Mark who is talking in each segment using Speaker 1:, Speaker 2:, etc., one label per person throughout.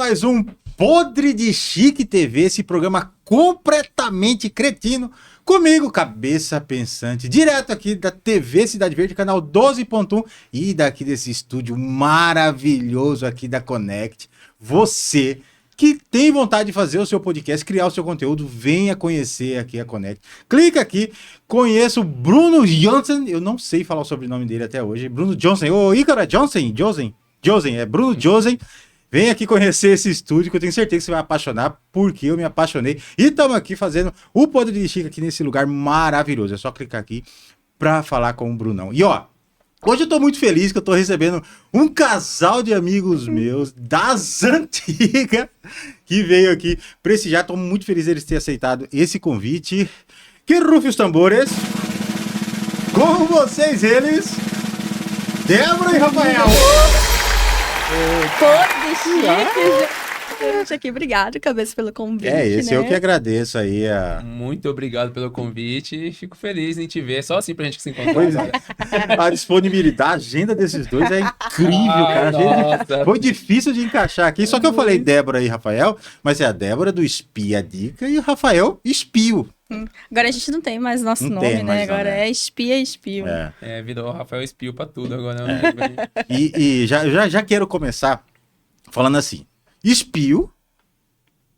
Speaker 1: mais um Podre de Chique TV, esse programa completamente cretino, comigo, cabeça pensante, direto aqui da TV Cidade Verde, canal 12.1 e daqui desse estúdio maravilhoso aqui da Connect. Você que tem vontade de fazer o seu podcast, criar o seu conteúdo, venha conhecer aqui a Connect. Clica aqui, conheça o Bruno Johnson, eu não sei falar o sobrenome dele até hoje, Bruno Johnson, ô Ícaro, Johnson, é Bruno Johnson. Vem aqui conhecer esse estúdio que eu tenho certeza que você vai apaixonar, porque eu me apaixonei. E estamos aqui fazendo o Podre de Chique aqui nesse lugar maravilhoso. É só clicar aqui para falar com o Brunão. E ó, hoje eu tô muito feliz que eu tô recebendo um casal de amigos meus das antigas que veio aqui prestigiar. Tô muito feliz deles terem aceitado esse convite. Que rufe os tambores. Com vocês eles, Débora e Rafael.
Speaker 2: Podre chique, gente, aqui. Obrigado, cabeça, pelo convite.
Speaker 1: Eu que agradeço aí.
Speaker 3: Muito obrigado pelo convite. Fico feliz em te ver. Só assim pra gente se encontrar.
Speaker 1: Pois é. A disponibilidade, a agenda desses dois é incrível, cara.
Speaker 3: Nossa.
Speaker 1: Foi difícil de encaixar aqui. Só que eu falei Débora e Rafael, mas é a Débora do Espia Dica e o Rafael Espio.
Speaker 2: Agora a gente não tem mais nosso nome, né? Agora é Espia e Espio.
Speaker 3: Virou Rafael Espio pra tudo agora.
Speaker 1: E já quero começar falando assim. Espio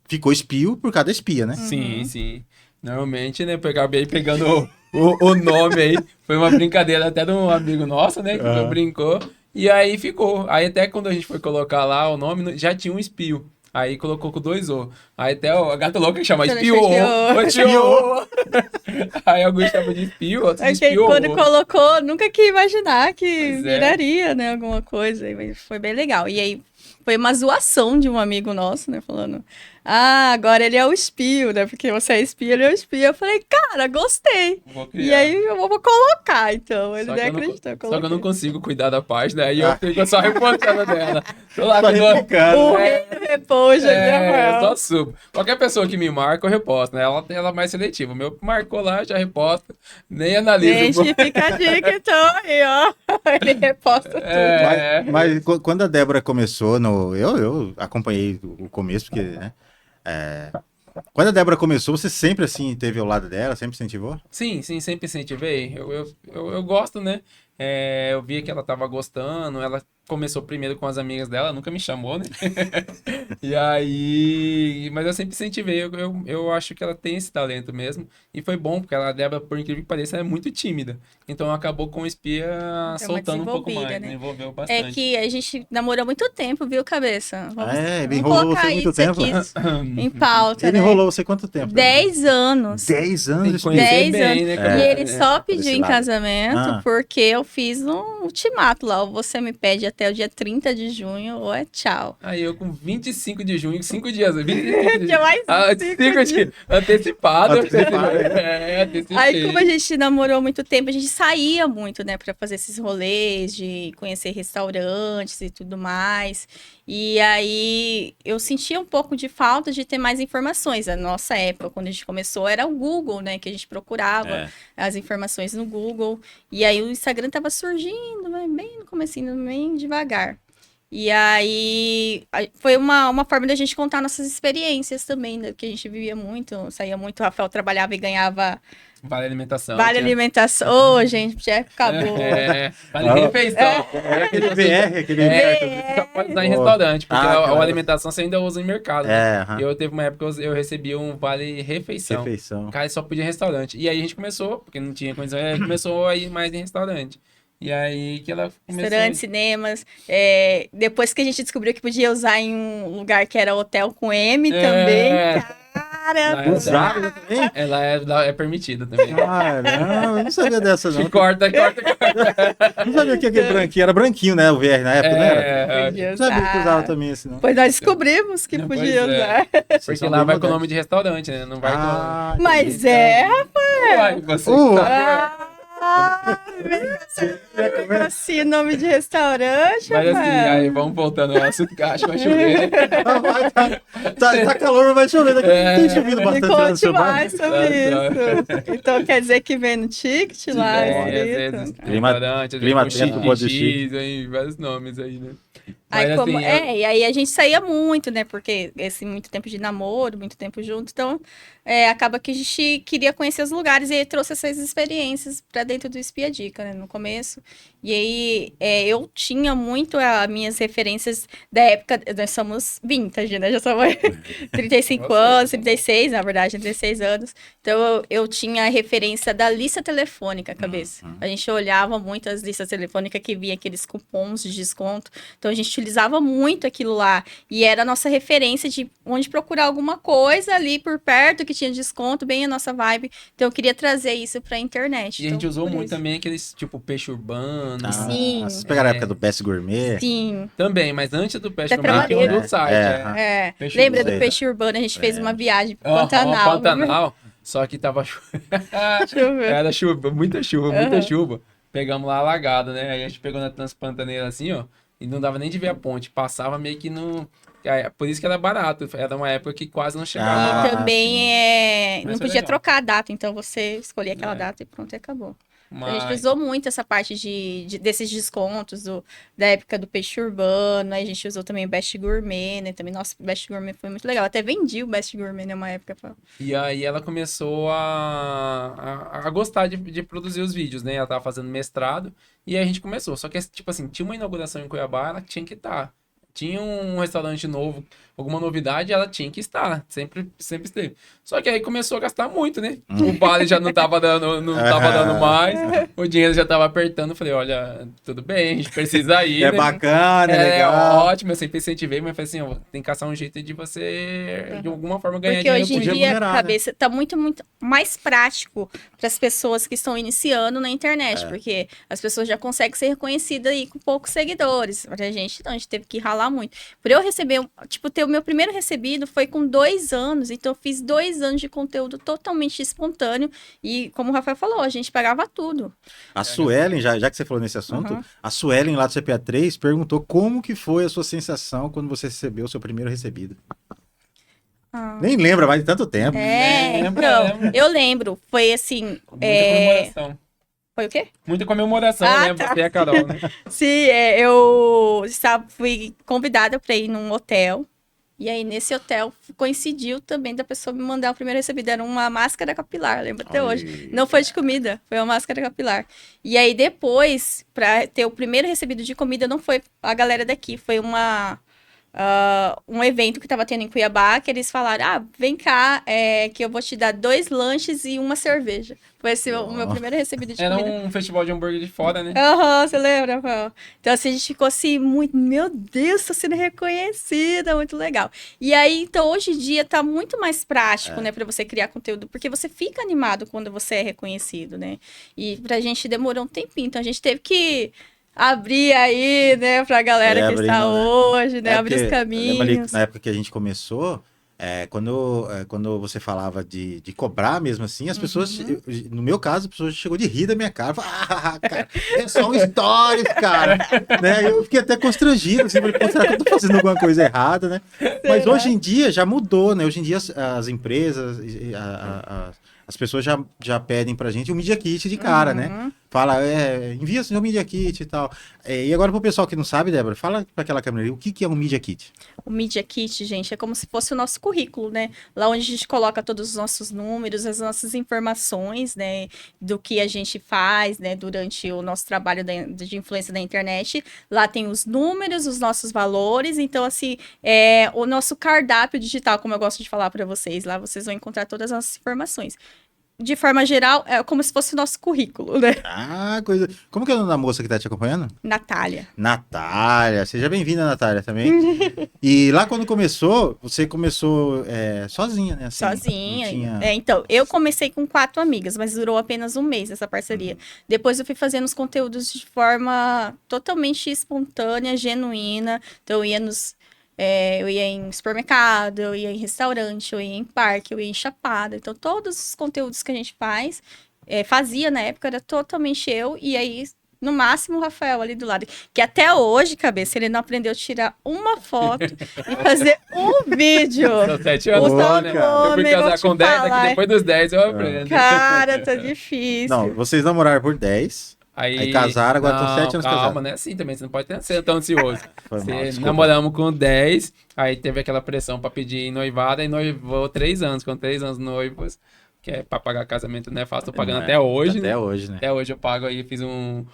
Speaker 1: ficou espio por causa da espia, né?
Speaker 3: Sim. Normalmente, né, acabei pegando o nome aí. Foi uma brincadeira até de um amigo nosso, né, que brincou. E aí ficou. Aí até quando a gente foi colocar lá o nome, já tinha um espio. Aí colocou com 2 O. Aí até a gata louca que chama espiou. Aí alguns chamam de espio, outros de espiou.
Speaker 2: Quando colocou, nunca que imaginar que viraria, né, alguma coisa. Foi bem legal. E aí foi uma zoação de um amigo nosso, né, falando... agora ele é o espio, né? Porque você é espio, ele é o espio. Eu falei, cara, gostei. E aí eu vou colocar, então. Ele nem acreditou.
Speaker 3: Só que eu não consigo cuidar da página, aí eu fico só repostando dela. Tô lá
Speaker 1: replicando.
Speaker 3: Eu só subo. Qualquer pessoa que me marca, eu reposto, né? Ela é mais seletiva. O meu marcou lá, já reposta. Nem analiso.
Speaker 2: Gente, fica a dica, então, aí, ó. Ele reposta tudo.
Speaker 1: Mas quando a Débora começou, eu acompanhei o começo, porque, né? Quando a Débora começou, você sempre assim teve ao lado dela, sempre incentivou?
Speaker 3: Sim, sempre incentivei. Eu gosto, né? Eu vi que ela tava gostando, ela começou primeiro com as amigas dela, nunca me chamou, né? E aí... Mas eu sempre incentivei, eu acho que ela tem esse talento mesmo. E foi bom, porque a Débora, por incrível que pareça, é muito tímida. Então acabou com o espia soltando um pouco mais, né? Envolveu bastante.
Speaker 2: É que a gente namorou muito tempo, viu, cabeça?
Speaker 1: Ele enrolou você muito tempo?
Speaker 2: Em pauta,
Speaker 1: Ele enrolou você quanto tempo?
Speaker 2: 10 anos.
Speaker 1: 10 anos?
Speaker 2: 10 anos. E ele só pediu em casamento porque eu fiz um ultimato lá. Ou você me pede até o dia 30 de junho, ou é tchau.
Speaker 3: Aí eu com 25 de junho, 5 dias. 25
Speaker 2: Tinha mais 5
Speaker 3: dias. Antecipado.
Speaker 2: Aí, como a gente namorou muito tempo, a gente saía muito, né, pra fazer esses rolês, de conhecer restaurantes e tudo mais. E aí, eu sentia um pouco de falta de ter mais informações. A nossa época, quando a gente começou, era o Google, né, que a gente procurava as informações no Google. E aí, o Instagram tava surgindo, né, bem no comecinho, bem devagar. E aí, foi uma forma da gente contar nossas experiências também, né, que a gente vivia muito, saía muito, o Rafael trabalhava e ganhava...
Speaker 3: Vale alimentação.
Speaker 2: Ô, gente, já acabou.
Speaker 3: Vale refeição.
Speaker 1: Aquele VR,
Speaker 3: Você só pode usar em restaurante, porque a alimentação você ainda usa em mercado. Eu teve uma época que eu recebia um vale refeição. Cara, só podia em restaurante. E aí a gente começou, porque não tinha condição, começou a ir mais em restaurante. E aí que ela começou...
Speaker 2: Restaurantes, cinemas. Depois que a gente descobriu que podia usar em um lugar que era hotel com M também. Cara,
Speaker 3: ela é permitida também.
Speaker 1: Caramba, eu não sabia dessa não.
Speaker 3: Corta.
Speaker 1: Não sabia que aquele branquinho era branquinho, né? O VR na época, né? Não sabia que usava também esse não.
Speaker 2: Pois nós descobrimos que podia usar.
Speaker 3: Porque lá vai com o nome de restaurante, né? Não vai com...
Speaker 2: Mas Rafael!
Speaker 3: Você
Speaker 2: Assim, nome de restaurante,
Speaker 3: Mas assim,
Speaker 2: rapaz.
Speaker 3: aí vamos voltando ao assunto que acho que vai chover, né?
Speaker 1: Tá calor, mas vai chover. Tem chovido
Speaker 2: Me
Speaker 1: bastante lá no
Speaker 2: conte
Speaker 1: seu bairro.
Speaker 2: mais sobre isso. Então quer dizer que vem no ticket lá,
Speaker 3: É, às
Speaker 2: escrito?
Speaker 3: vezes,
Speaker 1: Clima-
Speaker 3: restaurante, às
Speaker 1: clima
Speaker 3: vezes
Speaker 1: tempo,
Speaker 3: com
Speaker 1: pode
Speaker 3: X, aí, vários nomes aí, né?
Speaker 2: Aí,
Speaker 3: Mas
Speaker 2: como,
Speaker 3: assim,
Speaker 2: e aí a gente saía muito, né? Porque esse muito tempo de namoro, muito tempo junto, então acaba que a gente queria conhecer os lugares e aí trouxe essas experiências pra dentro do Espia Dica, né? No começo. E aí eu tinha muito as minhas referências da época, nós somos vintage, né? Já somos 35 anos, 36, na verdade, 36 anos. Então eu tinha a referência da lista telefônica, cabeça. A gente olhava muito as listas telefônicas que via aqueles cupons de desconto. Então a gente utilizava muito aquilo lá. E era a nossa referência de onde procurar alguma coisa ali por perto que tinha desconto, bem a nossa vibe. Então eu queria trazer isso pra internet.
Speaker 3: e a gente
Speaker 2: então,
Speaker 3: usou
Speaker 2: por
Speaker 3: muito
Speaker 2: isso.
Speaker 3: também aqueles, tipo, peixe urbano.
Speaker 2: Sim.
Speaker 1: Vocês pegaram a época do Best Gourmet?
Speaker 2: Sim.
Speaker 3: Também, mas antes do peixe
Speaker 2: Até
Speaker 3: urbano tinha um
Speaker 2: trabalhei.
Speaker 3: do site,
Speaker 2: É.
Speaker 3: Peixe
Speaker 2: Lembra
Speaker 3: urbano.
Speaker 2: do peixe urbano? A gente fez uma viagem pro
Speaker 3: Aham,
Speaker 2: Pantanal.
Speaker 3: Pantanal, só que tava
Speaker 2: Choveu.
Speaker 3: era chuva, muita
Speaker 2: Aham.
Speaker 3: chuva. Pegamos lá alagado, né? Aí a gente pegou na Transpantaneira assim, ó, e não dava nem de ver a ponte, passava meio que no... Por isso que era barato, era uma época que quase não chegava.
Speaker 2: E também
Speaker 3: Mas
Speaker 2: não
Speaker 3: foi
Speaker 2: podia
Speaker 3: legal.
Speaker 2: trocar a data, então você escolhia aquela
Speaker 3: É.
Speaker 2: data e pronto, e acabou. A gente
Speaker 3: Mas...
Speaker 2: usou muito essa parte desses descontos da época do peixe urbano, aí a gente usou também o Best Gourmet, né? Também, nossa, o Best Gourmet foi muito legal. Até vendi o Best Gourmet numa época.
Speaker 3: E aí ela começou a gostar de produzir os vídeos, né? Ela tava fazendo mestrado e aí a gente começou. Só que, tipo assim, tinha uma inauguração em Cuiabá, ela tinha que estar. Tinha um restaurante novo, alguma novidade, ela tinha que estar. Sempre esteve. Só que aí começou a gastar muito, né? O vale já não tava dando, não tava dando mais, o dinheiro já tava apertando. Eu falei, olha, tudo bem, a gente precisa ir,
Speaker 1: É
Speaker 3: né?
Speaker 1: bacana, é legal.
Speaker 3: Ótimo, eu sempre incentivei, mas falei assim, ó, tem que caçar um jeito de você, de alguma forma, ganhar
Speaker 2: Porque
Speaker 3: dinheiro
Speaker 2: hoje em
Speaker 3: com isso.
Speaker 2: dia,
Speaker 1: remunerar,
Speaker 2: cabeça, tá muito, muito mais prático para as pessoas que estão iniciando na internet, porque as pessoas já conseguem ser reconhecidas aí com poucos seguidores. Pra gente, então, a gente teve que ralar muito. Por eu receber, ter o meu primeiro recebido foi com 2 anos, então eu fiz 2 anos de conteúdo totalmente espontâneo e, como o Rafael falou, a gente pagava tudo.
Speaker 1: A Suelen, já que você falou nesse assunto, a Suelen lá do CPA3 perguntou como que foi a sua sensação quando você recebeu o seu primeiro recebido. Nem lembra mais de tanto tempo.
Speaker 2: Então, eu lembro, foi assim...
Speaker 3: Muita comemoração.
Speaker 2: Foi o quê?
Speaker 3: Muita comemoração, né?
Speaker 2: Tá.
Speaker 3: Você e a Carol, né?
Speaker 2: Sim, fui convidada para ir num hotel. E aí, nesse hotel, coincidiu também da pessoa me mandar o primeiro recebido. Era uma máscara capilar, lembro até hoje. Não foi de comida, foi uma máscara capilar. E aí, depois, para ter o primeiro recebido de comida, não foi a galera daqui, foi um evento que tava tendo em Cuiabá, que eles falaram, vem cá, que eu vou te dar 2 lanches e uma cerveja. Foi esse o meu primeiro recebido de
Speaker 3: Era
Speaker 2: comida.
Speaker 3: um festival de hambúrguer de fora, né?
Speaker 2: Você lembra, Rafael? Então, assim, a gente ficou assim, muito, meu Deus, tô sendo reconhecida, muito legal. E aí, então, hoje em dia, tá muito mais prático, né, pra você criar conteúdo, porque você fica animado quando você é reconhecido, né? E pra gente demorou um tempinho, então a gente teve que abrir aí, né, pra galera que está hoje, né, abrir os caminhos.
Speaker 1: Lembra ali, na época que a gente começou, quando você falava de cobrar mesmo assim, as pessoas, no meu caso, as pessoas chegou de rir da minha cara, falaram, cara, é só um stories, cara, né, eu fiquei até constrangido, assim, falei, pô, será que eu tô fazendo alguma coisa errada, né, mas hoje em dia já mudou, né, hoje em dia as empresas, as pessoas já pedem pra gente o Media Kit de cara, né? Fala, envia seu Media Kit e tal. E agora pro pessoal que não sabe, Débora, fala pra aquela câmera ali, o que é um Media Kit?
Speaker 2: O Media Kit, gente, é como se fosse o nosso currículo, né? Lá onde a gente coloca todos os nossos números, as nossas informações, né? Do que a gente faz, né? Durante o nosso trabalho de influência da internet. Lá tem os números, os nossos valores. Então, assim, o nosso cardápio digital, como eu gosto de falar para vocês. Lá vocês vão encontrar todas as nossas informações. De forma geral, é como se fosse o nosso currículo, né?
Speaker 1: Coisa... Como que é o nome da moça que tá te acompanhando?
Speaker 2: Natália.
Speaker 1: Natália. Seja bem-vinda, Natália, também. E lá quando começou, você começou sozinha, né? Assim,
Speaker 2: sozinha.
Speaker 1: Tinha...
Speaker 2: Então, eu comecei com 4 amigas, mas durou apenas um mês essa parceria. Depois eu fui fazendo os conteúdos de forma totalmente espontânea, genuína. Então, eu ia em supermercado, eu ia em restaurante, eu ia em parque, eu ia em chapada. Então, todos os conteúdos que a gente fazia na época, era totalmente eu. E aí, no máximo o Rafael ali do lado. Que até hoje, cabeça, ele não aprendeu a tirar uma foto e fazer um vídeo.
Speaker 3: São 7 anos, né? Eu fui casar com 10, aqui depois dos 10 eu aprendo.
Speaker 2: Cara, tá difícil.
Speaker 1: Não, vocês namoraram por 10. Aí casaram, agora estão 7 anos casados.
Speaker 3: Calma, né? Assim também, você não pode ser tão ansioso. Namoramos com 10, aí teve aquela pressão pra pedir noivada, e noivou 3 anos, com 3 anos noivos, que é pra pagar casamento não é fácil, tô pagando até hoje,
Speaker 1: até
Speaker 3: né?
Speaker 1: hoje, né?
Speaker 3: Até hoje eu pago aí, fiz um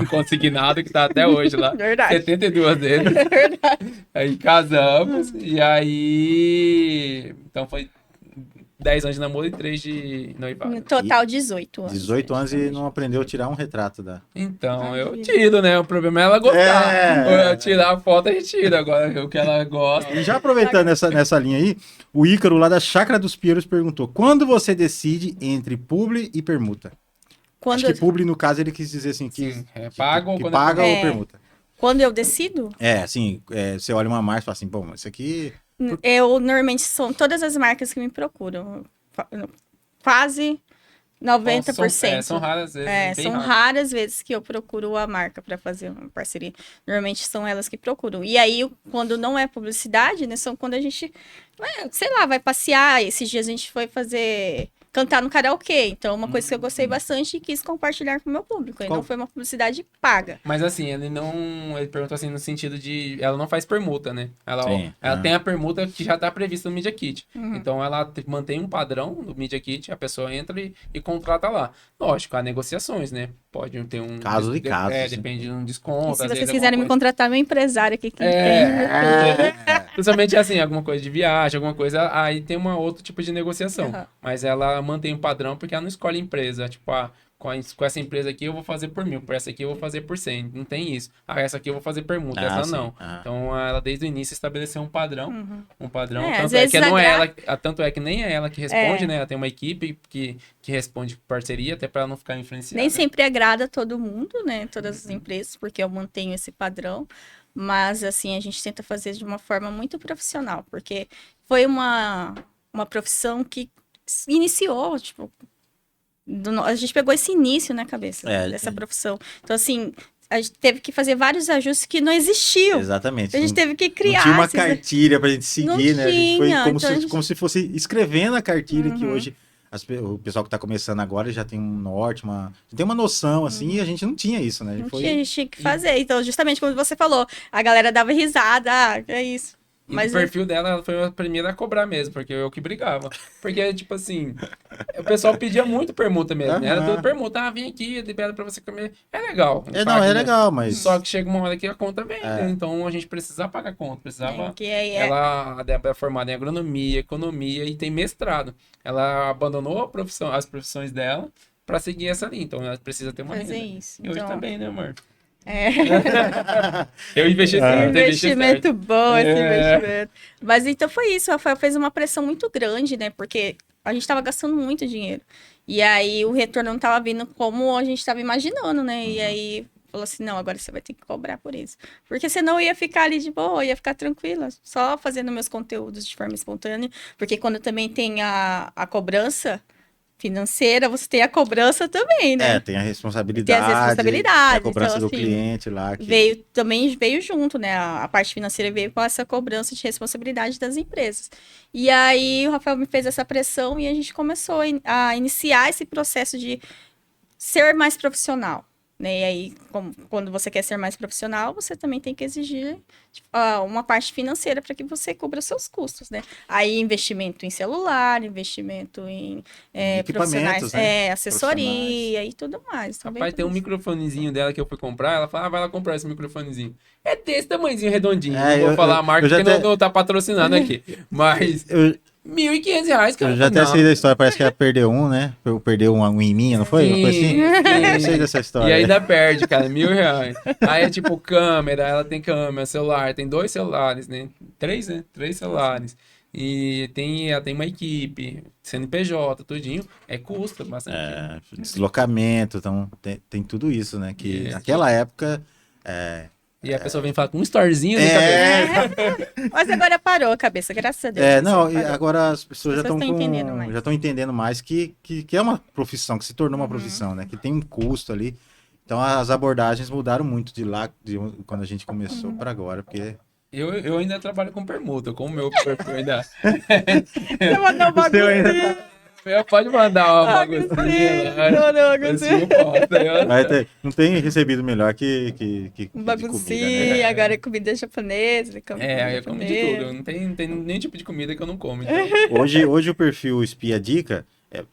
Speaker 3: consignado que tá até hoje lá.
Speaker 2: Verdade.
Speaker 3: 72 vezes.
Speaker 2: Verdade.
Speaker 3: Aí casamos, e aí... Então foi 10 anos de namoro e 3 de noivado.
Speaker 2: No total, 18 anos.
Speaker 1: 18 anos e não aprendeu a tirar um retrato da...
Speaker 3: Então, eu tiro, né? O problema é ela gostar. Eu tirar a foto, a gente tira. Agora, o que ela gosta.
Speaker 1: E já aproveitando nessa linha aí, o Ícaro lá da Chácara dos Pinheiros perguntou: quando você decide entre publi e permuta? Acho que publi, no caso, ele quis dizer assim, que
Speaker 3: paga ou
Speaker 1: permuta.
Speaker 2: Quando eu decido?
Speaker 1: Assim, você olha uma marca e fala assim, bom, isso aqui...
Speaker 2: Eu, normalmente, são todas as marcas que me procuram. Quase 90%.
Speaker 3: São raras vezes.
Speaker 2: São raras vezes que eu procuro a marca para fazer uma parceria. Normalmente são elas que procuram. E aí, quando não é publicidade, né, são quando a gente, sei lá, vai passear. Esses dias a gente foi cantar no karaokê. Então, uma coisa que eu gostei bastante e quis compartilhar com o meu público. E não foi uma publicidade paga.
Speaker 3: Mas assim, ele perguntou assim no sentido de, ela não faz permuta, né? Ela tem a permuta que já está prevista no Media Kit. Então, ela mantém um padrão no Media Kit, a pessoa entra e contrata lá. Lógico, há negociações, né? Pode ter um...
Speaker 1: Caso de caso.
Speaker 3: Depende de um desconto.
Speaker 2: E se vocês quiserem me contratar, meu empresário aqui.
Speaker 3: Principalmente assim, alguma coisa de viagem, alguma coisa, aí tem outro tipo de negociação. Mas ela mantém um padrão porque ela não escolhe empresa. Tipo, com essa empresa aqui eu vou fazer por 1.000, por essa aqui eu vou fazer por 100. Não tem isso. Essa aqui eu vou fazer permuta, essa não. Então, ela desde o início estabeleceu um padrão. Um padrão. Tanto é que nem é ela que responde, né? Ela tem uma equipe que responde parceria, até para ela não ficar influenciada.
Speaker 2: Nem sempre agrada todo mundo, né? Todas as empresas, porque eu mantenho esse padrão. Mas, assim, a gente tenta fazer de uma forma muito profissional, porque foi uma profissão que iniciou, tipo, a gente pegou esse início na cabeça dessa profissão. Então, assim, a gente teve que fazer vários ajustes que não existiam.
Speaker 1: Exatamente.
Speaker 2: A gente teve que criar.
Speaker 1: Não tinha uma cartilha pra gente seguir, né? A gente foi
Speaker 2: então
Speaker 1: como se fosse escrevendo a cartilha que hoje o pessoal que tá começando agora já tem um norte, tem uma noção, assim, e a gente não tinha isso, né?
Speaker 2: A gente tinha que fazer. Então, justamente como você falou, a galera dava risada, é isso.
Speaker 3: Mas o perfil dela, ela foi a primeira a cobrar mesmo, porque eu que brigava. Porque, tipo assim, o pessoal pedia muito permuta mesmo, né? Era tudo permuta, vem aqui, libera pra você comer. É legal.
Speaker 1: Legal, mas...
Speaker 3: Só que chega uma hora que a conta vem, né? Então a gente precisava pagar a conta, Ela é formada em agronomia, economia e tem mestrado. Ela abandonou as profissões dela pra seguir essa linha, então ela precisa ter uma renda.
Speaker 2: Isso.
Speaker 3: E hoje também, né, amor?
Speaker 2: Eu investi investimento bom esse investimento. Mas então foi isso, o Rafael fez uma pressão muito grande, né? Porque a gente estava gastando muito dinheiro. E aí o retorno não estava vindo como a gente estava imaginando, né? E aí falou assim, não, agora você vai ter que cobrar por isso. Porque senão eu ia ficar ali de boa, ia ficar tranquila, só fazendo meus conteúdos de forma espontânea. Porque quando também tem a cobrança financeira, você tem a cobrança também, né?
Speaker 1: Tem a responsabilidade.
Speaker 2: Tem as responsabilidades.
Speaker 1: A cobrança
Speaker 2: então,
Speaker 1: do cliente lá.
Speaker 2: Veio junto, né? A parte financeira veio com essa cobrança de responsabilidade das empresas. E aí o Rafael me fez essa pressão e a gente começou a iniciar esse processo de ser mais profissional. Né? E aí, quando você quer ser mais profissional, você também tem que exigir uma parte financeira para que você cubra seus custos, né? Aí, investimento em celular, investimento em profissionais,
Speaker 1: né?
Speaker 2: assessoria e tudo mais.
Speaker 3: Rapaz, tem um microfonezinho dela que eu fui comprar, ela fala, vai lá comprar esse microfonezinho. É desse tamanhozinho redondinho. Não vou falar a marca porque não tá patrocinando aqui. Mas... R$1.500, cara.
Speaker 1: Eu já até sei da história, parece que ela perdeu um, né? Perdeu um em minha, não foi? Sim, assim? Eu sei dessa história.
Speaker 3: E ainda perde, cara, R$1.000. Aí é tipo câmera, ela tem câmera, celular, tem 2 celulares, né? 3, né? 3 celulares. E ela tem uma equipe, CNPJ, tudinho. Custa bastante.
Speaker 1: Deslocamento, então tem tudo isso, né? Que naquela época...
Speaker 3: E a pessoa vem falar com um storezinho na cabeça.
Speaker 2: Mas agora parou a cabeça, graças a Deus.
Speaker 1: Agora as pessoas já estão entendendo mais que é uma profissão, que se tornou uma profissão, né? Que tem um custo ali. Então as abordagens mudaram muito de lá, quando a gente começou para agora, porque...
Speaker 3: Eu ainda trabalho com permuta, com o meu perfil ainda.
Speaker 2: Você mandou uma baguncinha.
Speaker 3: Pode mandar uma baguncinha.
Speaker 1: Não tem recebido melhor que
Speaker 2: baguncinha,
Speaker 1: comida, né?
Speaker 2: agora é comida japonesa.
Speaker 3: Eu como de tudo. Não tem nenhum tipo de comida que eu não como. Então.
Speaker 1: Hoje o perfil Espia Dica,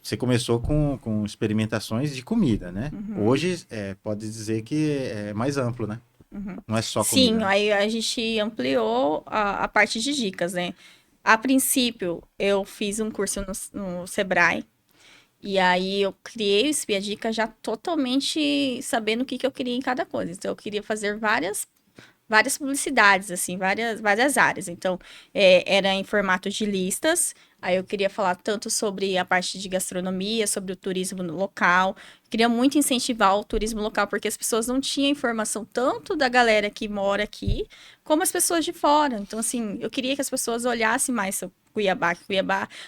Speaker 1: você começou com experimentações de comida, né? Hoje pode dizer que é mais amplo, né? Não é só comida.
Speaker 2: Sim,
Speaker 1: né?
Speaker 2: aí a gente ampliou a parte de dicas, né? A princípio, eu fiz um curso no Sebrae, e aí eu criei o Espia Dica já totalmente sabendo o que eu queria em cada coisa. Então, eu queria fazer várias publicidades, assim, várias áreas. Então, era em formato de listas. Aí eu queria falar tanto sobre a parte de gastronomia, sobre o turismo local. Queria muito incentivar o turismo local, porque as pessoas não tinham informação tanto da galera que mora aqui, como as pessoas de fora. Então, assim, eu queria que as pessoas olhassem mais sobre Cuiabá,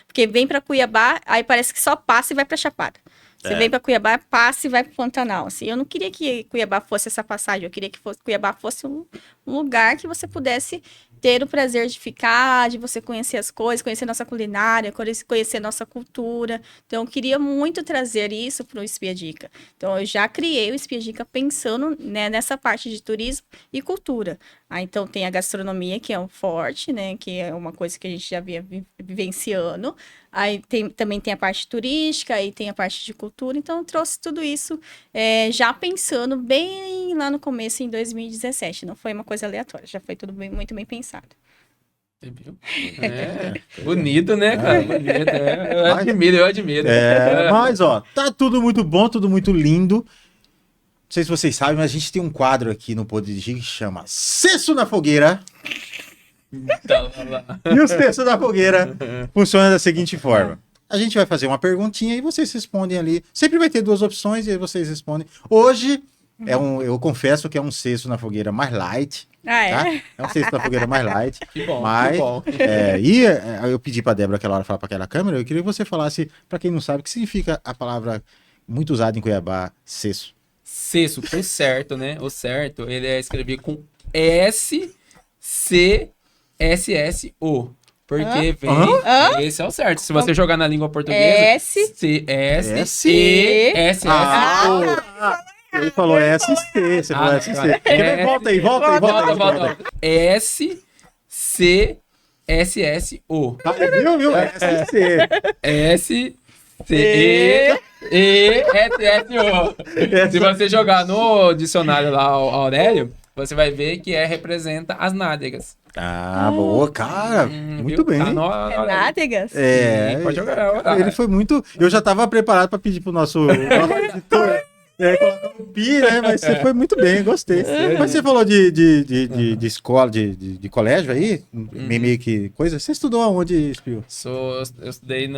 Speaker 2: porque vem para Cuiabá, aí parece que só passa e vai para Chapada. Você vem para Cuiabá, passa e vai para Pantanal. Assim, eu não queria que Cuiabá fosse essa passagem, eu queria que Cuiabá fosse um lugar que você pudesse ter o prazer de ficar, de você conhecer as coisas, conhecer nossa culinária, conhecer nossa cultura. Então, eu queria muito trazer isso para o Espia Dica. Então, eu já criei o Espia Dica pensando, né, nessa parte de turismo e cultura. Então, tem a gastronomia, que é um forte, né, que é uma coisa que a gente já vinha vivenciando. Aí também tem a parte turística, aí tem a parte de cultura. Então, eu trouxe tudo isso já pensando bem lá no começo, em 2017. Não foi uma coisa aleatória, já foi tudo muito bem pensado.
Speaker 3: Bonito, né, cara? Bonito, eu admiro.
Speaker 1: Mas, tá tudo muito bom, tudo muito lindo. Não sei se vocês sabem, mas a gente tem um quadro aqui no Podirigi que chama Cesso na Fogueira. E o Cesso na Fogueira funciona da seguinte forma. A gente vai fazer uma perguntinha e vocês respondem ali. Sempre vai ter duas opções e aí vocês respondem. Hoje, eu confesso que é um Cesso na Fogueira mais light. Tá? É um Cesso na Fogueira mais light.
Speaker 3: Que bom,
Speaker 1: mas,
Speaker 3: que bom.
Speaker 1: Eu pedi pra Débora aquela hora falar pra aquela câmera. Eu queria que você falasse, pra quem não sabe, o que significa a palavra muito usada em Cuiabá, cesso.
Speaker 3: Cesso, o certo, né? O certo, ele é escrever com S-C-S-S-O. Porque esse é o certo. Se você jogar na língua portuguesa... S-C-S-E-S-S-O.
Speaker 1: Ele falou SC, você falou SC. Volta aí.
Speaker 3: S-C-S-S-O.
Speaker 1: Viu? SC.
Speaker 3: S-C-E-S-S-O. Se você jogar no dicionário lá, Aurélio, você vai ver que representa as nádegas.
Speaker 1: Boa, cara. Muito bem.
Speaker 2: Nádegas?
Speaker 1: Pode jogar. Ele foi muito... Eu já tava preparado para pedir pro nosso editor... colocar um pi, né? Mas você foi muito bem, gostei. Mas você falou de escola, de colégio aí, meio que coisa. Você estudou aonde, Espio?
Speaker 3: Eu estudei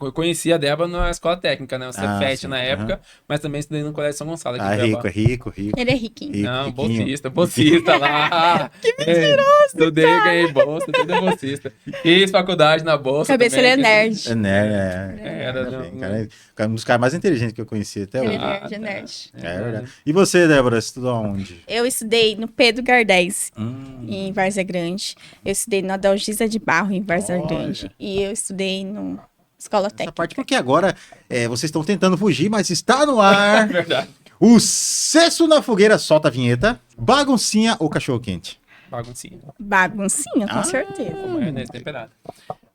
Speaker 3: Eu conheci a Débora na escola técnica, né? O Cefet na época, mas também estudei no Colégio São Gonçalo.
Speaker 1: Rico.
Speaker 2: Ele é riquinho.
Speaker 3: Não, bolsista lá.
Speaker 2: Que mentiroso!
Speaker 3: Estudei, ganhei bolsa, tudo é bolsista. Fiz faculdade na bolsa.
Speaker 2: Cabeça, ele é nerd.
Speaker 1: É um dos caras mais inteligentes que eu conheci até hoje.
Speaker 2: Ele é nerd.
Speaker 1: É verdade. E você, Débora, estudou aonde?
Speaker 2: Eu estudei no Pedro Gardés, em Várzea Grande. Eu estudei no Adalgisa de Barro, em Várzea Grande. E eu estudei no Escola Técnica.
Speaker 1: Essa parte porque agora vocês estão tentando fugir, mas está no ar.
Speaker 3: Verdade.
Speaker 1: O Cesso na Fogueira solta a vinheta. Baguncinha ou cachorro-quente?
Speaker 2: Baguncinha, com certeza.
Speaker 3: Com maionese temperada.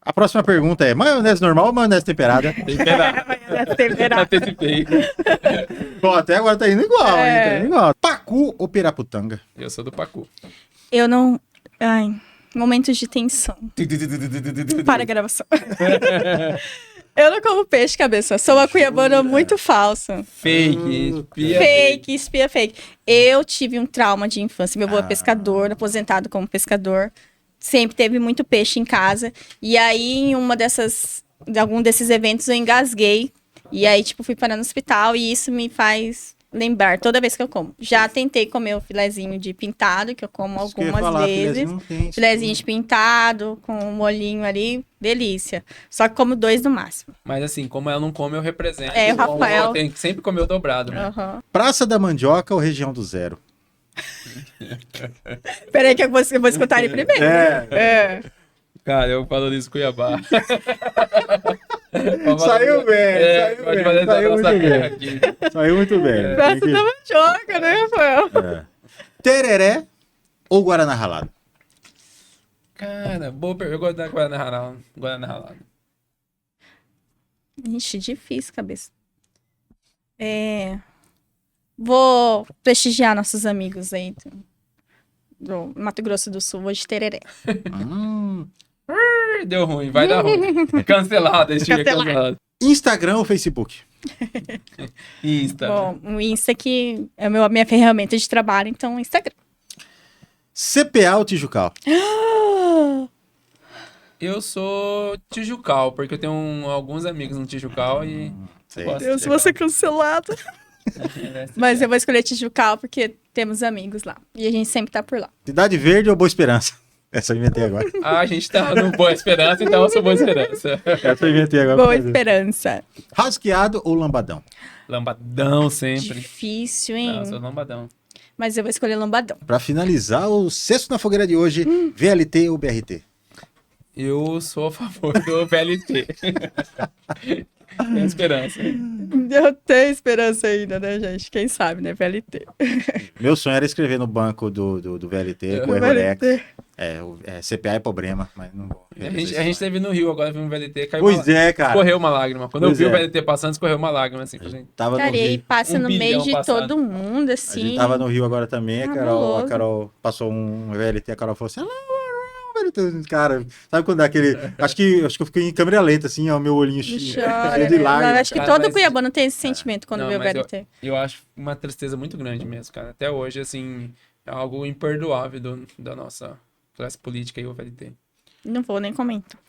Speaker 1: A próxima pergunta é: maionese normal ou maionese temperada?
Speaker 3: Temperada.
Speaker 1: Bom, até agora tá indo igual, hein? Tá indo igual. Pacu ou Piraputanga?
Speaker 3: Eu sou do Pacu.
Speaker 2: Eu não... Ai... Momentos de tensão. Para a gravação. Eu não como peixe, cabeça. Sou uma cuiabana muito falsa. Espia fake. Eu tive um trauma de infância. Meu avô é pescador, aposentado como pescador. Sempre teve muito peixe em casa. E aí, em algum desses eventos, eu engasguei. E aí, fui parar no hospital. E isso me faz lembrar toda vez que eu como. Já tentei comer o filezinho de pintado, que eu como algumas vezes. Filezinho de pintado, com um molhinho ali, delícia. Só que como 2 no máximo.
Speaker 3: Mas assim, como ela não come, eu represento.
Speaker 2: O Rafael.
Speaker 3: Tem que sempre comer o dobrado. Né?
Speaker 1: Praça da Mandioca ou Região do Zero?
Speaker 2: Peraí que eu vou escutar ele primeiro.
Speaker 3: Cara, eu falo isso Cuiabá.
Speaker 1: Saiu bem, saiu muito bem.
Speaker 2: Praça da Mandioca, né, Rafael?
Speaker 1: Tereré ou Guaraná ralado?
Speaker 3: Cara, boa pergunta. Eu gosto da Guaraná ralado.
Speaker 2: Ixi, difícil, cabeça. Vou prestigiar nossos amigos aí do Mato Grosso do Sul, hoje Tereré.
Speaker 3: Deu ruim, vai dar ruim. Cancelado esse dia, cancelado.
Speaker 1: Instagram ou Facebook?
Speaker 3: Insta.
Speaker 2: Bom, o Insta que é a minha ferramenta de trabalho, então Instagram.
Speaker 1: CPA ou Tijucal?
Speaker 3: Eu sou Tijucal, porque eu tenho alguns amigos no Tijucal e...
Speaker 2: Deus, vou ser cancelado. Mas eu vou escolher Tijucal porque temos amigos lá. E a gente sempre tá por lá.
Speaker 1: Cidade Verde ou Boa Esperança? Essa eu inventei agora.
Speaker 3: A gente tá no Boa Esperança, então eu sou Boa Esperança.
Speaker 1: Essa eu inventei agora.
Speaker 2: Boa Esperança.
Speaker 1: Rasqueado ou lambadão?
Speaker 3: Lambadão sempre.
Speaker 2: Difícil, hein?
Speaker 3: Não, eu sou lambadão.
Speaker 2: Mas eu vou escolher lambadão.
Speaker 1: Pra finalizar, o cesto na fogueira de hoje, VLT ou BRT?
Speaker 3: Eu sou a favor do VLT. Tenho esperança.
Speaker 2: Eu tenho esperança ainda, né, gente? Quem sabe, né? VLT.
Speaker 1: Meu sonho era escrever no banco do VLT, com o Errorex. CPA é problema, mas não vou.
Speaker 3: A gente teve no Rio, agora vimos o VLT, caiu
Speaker 1: cara.
Speaker 3: Escorreu uma lágrima. Quando eu vi o VLT passando, escorreu uma lágrima, assim, pra gente.
Speaker 1: Tava
Speaker 2: Cara,
Speaker 1: no Rio.
Speaker 2: e passa no meio de todo mundo,
Speaker 1: A
Speaker 2: assim.
Speaker 1: gente tava no Rio agora também, a Carol passou um VLT, a Carol falou assim, cara, sabe quando dá aquele... Acho que eu fiquei em câmera lenta, assim, ó, meu olhinho cheio de lágrimas.
Speaker 2: Acho que todo cuiabano tem esse sentimento quando vê o VLT.
Speaker 3: Eu acho uma tristeza muito grande mesmo, cara. Até hoje, assim, é algo imperdoável da nossa classe política aí, o VLT.
Speaker 2: Não vou nem comentar.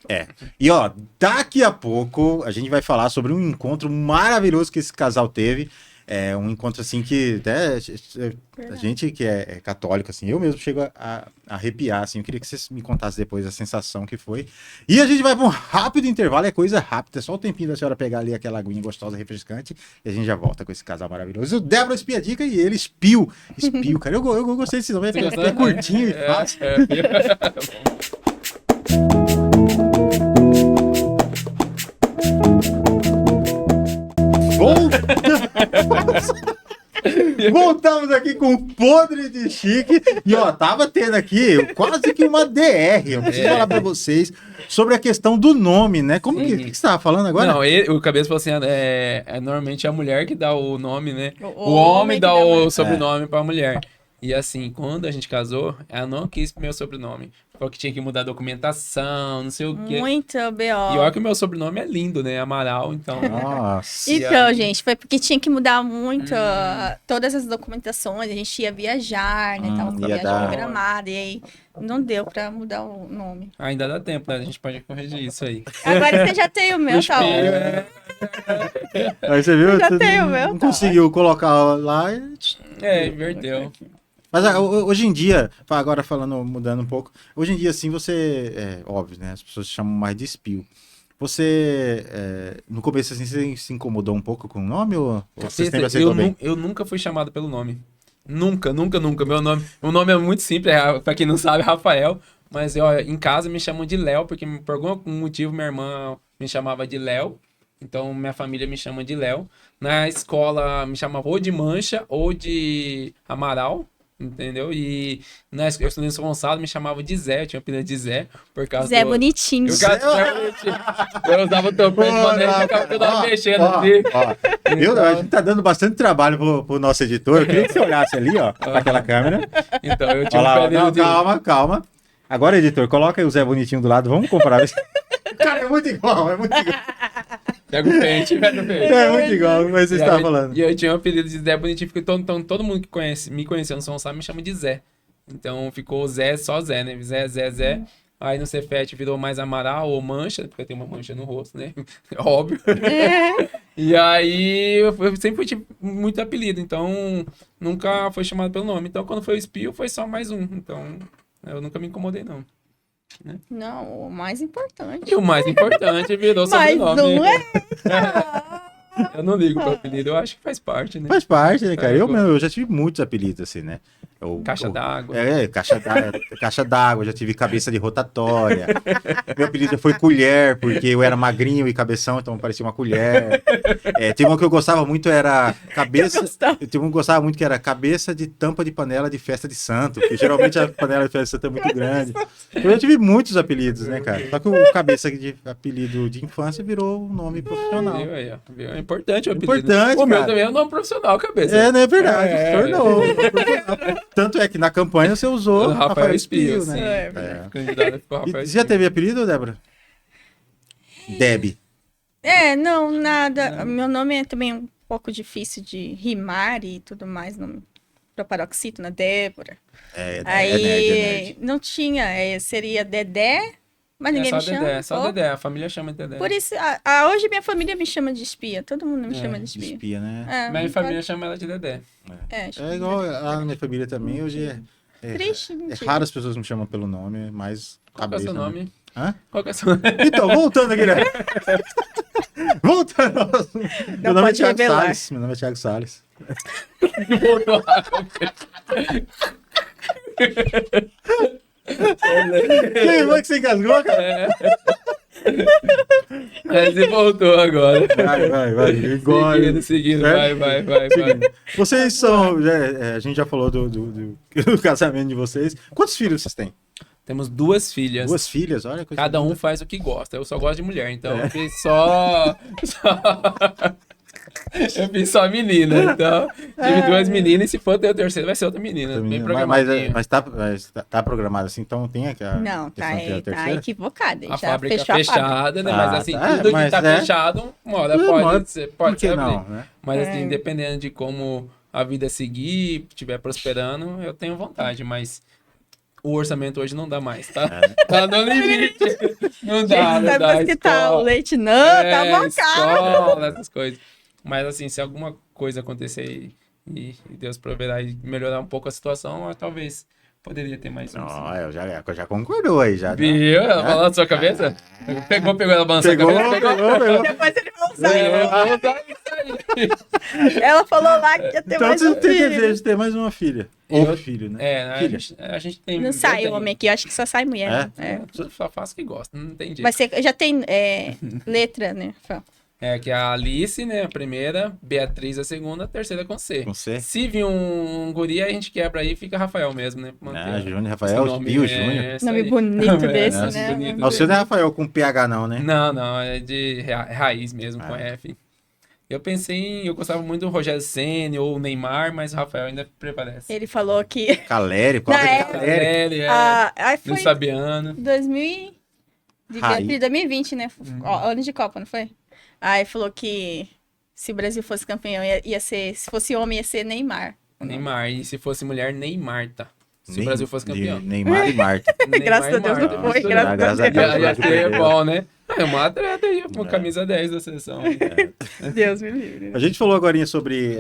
Speaker 1: E ó, daqui a pouco a gente vai falar sobre um encontro maravilhoso que esse casal teve. É um encontro assim que até a gente que é católico, assim, eu mesmo chego a arrepiar, assim. Eu queria que vocês me contassem depois a sensação que foi. E a gente vai para um rápido intervalo, é coisa rápida, é só o tempinho da senhora pegar ali aquela aguinha gostosa, refrescante, e a gente já volta com esse casal maravilhoso. O Débora espia dica e ele espiu, cara. Eu gostei desse nome, é curtinho e fácil. Voltamos aqui com o Podre de Chique. E ó, tava tendo aqui quase que uma DR. Eu preciso falar pra vocês sobre a questão do nome, né? Como que você tava falando agora?
Speaker 3: Não, o Cabeça falou assim: normalmente é a mulher que dá o nome, né? O homem dá o sobrenome pra mulher. E assim, quando a gente casou, ela não quis meu sobrenome. Falou que tinha que mudar a documentação, não sei o quê.
Speaker 2: Muito B.O.
Speaker 3: E olha que o meu sobrenome é lindo, né? Amaral, então...
Speaker 1: Nossa.
Speaker 2: Então, gente, foi porque tinha que mudar muito todas as documentações. A gente ia viajar, né? Tava com a viagem programada. E aí não deu pra mudar o nome.
Speaker 3: Ainda dá tempo, né? A gente pode corrigir isso aí.
Speaker 2: Agora você já tem o meu, tá?
Speaker 1: Aí você viu?
Speaker 2: Já tem o meu,
Speaker 1: não conseguiu colocar lá e...
Speaker 3: inverteu.
Speaker 1: Mas hoje em dia, agora mudando um pouco, hoje em dia, assim, você, óbvio, né, as pessoas chamam mais de espio. Você, no começo, assim, você se incomodou um pouco com o nome ou você sempre aceitou bem?
Speaker 3: Eu nunca fui chamado pelo nome. Nunca. Meu nome é muito simples, pra quem não sabe, Rafael. Mas em casa me chamam de Léo, porque por algum motivo minha irmã me chamava de Léo. Então minha família me chama de Léo. Na escola me chamava ou de Mancha ou de Amaral. Entendeu? E eu estudei em São Gonçalo, me chamava de Zé, eu tinha apelido de Zé, por causa
Speaker 2: Zé bonitinho.
Speaker 3: Eu usava o topete, eu tava mexendo assim.
Speaker 1: A gente tá dando bastante trabalho pro nosso editor, eu queria que você olhasse ali, ó, pra aquela câmera.
Speaker 3: Então, eu tinha um apelido de...
Speaker 1: Calma. Agora, editor, coloca aí o Zé bonitinho do lado, vamos comparar. Cara, é muito igual.
Speaker 3: Pega o pente.
Speaker 1: É muito igual, mas você estava falando.
Speaker 3: E eu tinha um apelido de Zé Bonitinho, porque todo mundo que me conheceu no São Gonçalo me chama de Zé. Então ficou Zé, só Zé, né? Zé. Aí no Cefete virou mais Amaral ou Mancha, porque tem uma mancha no rosto, né? Óbvio. E aí eu sempre tive muito apelido, então nunca foi chamado pelo nome. Então quando foi o Espio, foi só mais um. Então eu nunca me incomodei, não. Né?
Speaker 2: Não, o mais importante.
Speaker 3: E o mais importante virou sobrenome.
Speaker 2: Mas não é?
Speaker 3: Eu não ligo pro apelido, eu acho que faz parte, né?
Speaker 1: Faz parte, né, cara? Eu já tive muitos apelidos, assim, né?
Speaker 3: Caixa d'água.
Speaker 1: Caixa d'água, já tive cabeça de rotatória. Meu apelido já foi colher, porque eu era magrinho e cabeção, então parecia uma colher. Tinha uma que eu gostava muito, era cabeça. Tinha uma que eu gostava muito, que era cabeça de tampa de panela de festa de santo, porque geralmente a panela de festa de santo é muito grande. Eu já tive muitos apelidos, né, cara? Só que o cabeça de apelido de infância virou um nome profissional.
Speaker 3: Viu? É importante o apelido.
Speaker 1: Importante,
Speaker 3: o meu
Speaker 1: cara.
Speaker 3: também é um nome profissional, cabeça.
Speaker 1: Não é verdade. Tornou. Tanto é que na campanha você usou
Speaker 3: Rafael Espio,
Speaker 1: né?
Speaker 3: Sim. Candidato ficou Rafael
Speaker 1: Você já teve apelido, Débora? Deb.
Speaker 2: Não, nada. Meu nome é também um pouco difícil de rimar e tudo mais. Nome proparoxítona, Débora. Aí não tinha, seria Dedé, mas ninguém me chama.
Speaker 3: Dedé, só Dedé, a família chama de Dedé.
Speaker 2: Por isso, hoje minha família me chama de espia. Todo mundo me chama de espia.
Speaker 1: Espia, né?
Speaker 3: Minha família chama ela de Dedé.
Speaker 1: É igual lá na minha família também, hoje
Speaker 2: triste,
Speaker 1: raro as pessoas me chamam pelo nome, mas
Speaker 3: Qual que é o seu nome?
Speaker 1: Né? Hã?
Speaker 3: Qual que é o seu nome?
Speaker 1: Então, voltando aqui, né? Voltando. Meu nome é Thiago Salles. Meu nome é Thiago Salles.
Speaker 3: Voltou lá.
Speaker 1: Quem foi que você engasgou, cara?
Speaker 3: Você voltou agora.
Speaker 1: Vai. Igual.
Speaker 3: Seguindo. Vai.
Speaker 1: Vocês são... a gente já falou do casamento de vocês. Quantos filhos vocês têm?
Speaker 3: Temos 2 filhas.
Speaker 1: 2 filhas, olha.
Speaker 3: Cada um faz o que gosta. Eu só gosto de mulher, então eu fiz só... Eu fiz só menina, então tive 2 meninas e se for ter o terceiro vai ser outra menina. Bem programadinha.
Speaker 1: Mas tá programado assim, então tem aqui a...
Speaker 2: Não, tá equivocada.
Speaker 3: A
Speaker 2: já
Speaker 3: fábrica
Speaker 2: fechou
Speaker 3: fechada, né? Mas assim, tudo que tá fechado, uma hora pode ser abrir.
Speaker 1: Não, né?
Speaker 3: Mas assim, dependendo de como a vida seguir, estiver prosperando, eu tenho vontade, mas... O orçamento hoje não dá mais, tá? Tá no limite. Não dá, não dá.
Speaker 2: Que tá o leite não, tá bom caro.
Speaker 3: Essas coisas. Mas assim, se alguma coisa acontecer e Deus proverá e melhorar um pouco a situação, talvez poderia ter mais um.
Speaker 1: Já concordou aí, já.
Speaker 3: Viu? Ela falou na sua cabeça? Pegou ela balançou a cabeça?
Speaker 2: Pegou. Depois ele vai usar. Ela falou lá que ia ter mais um filho. Então você
Speaker 1: tem desejo de ter mais uma filha. Ou filho, né?
Speaker 3: A gente tem...
Speaker 2: Não sai homem aqui, eu acho que só sai mulher.
Speaker 3: Só faço o que gosta, não tem jeito.
Speaker 2: Mas você já tem letra, né?
Speaker 3: Que é a Alice, né, a primeira, Beatriz a segunda, a terceira com C.
Speaker 1: Com C.
Speaker 3: Se vir um guri, a gente quebra aí e fica Rafael mesmo, né?
Speaker 1: Júnior, Rafael, Pio Júnior.
Speaker 2: Nome bonito desse, né?
Speaker 3: Bonito
Speaker 1: o seu não é Rafael com PH não, né?
Speaker 3: Não, é de raiz mesmo, com F. Eu pensei eu gostava muito do Rogério Ceni ou o Neymar, mas o Rafael ainda prevalece.
Speaker 2: Ele falou que...
Speaker 1: Caleri, qual é Caleri?
Speaker 2: Foi
Speaker 3: do Fabiano.
Speaker 2: 2020, né? Ano de Copa, não foi? Aí falou que se o Brasil fosse campeão, ia ser... Se fosse homem, ia ser Neymar.
Speaker 3: Neymar. E se fosse mulher, Neymar, tá? Se o Brasil fosse campeão.
Speaker 1: Neymar e Marta.
Speaker 2: Graças a Deus não foi.
Speaker 1: Graças a Deus.
Speaker 3: Ia ser bom, né? É uma atleta aí, uma camisa 10 da seleção.
Speaker 2: Deus me livre.
Speaker 1: A gente falou agora sobre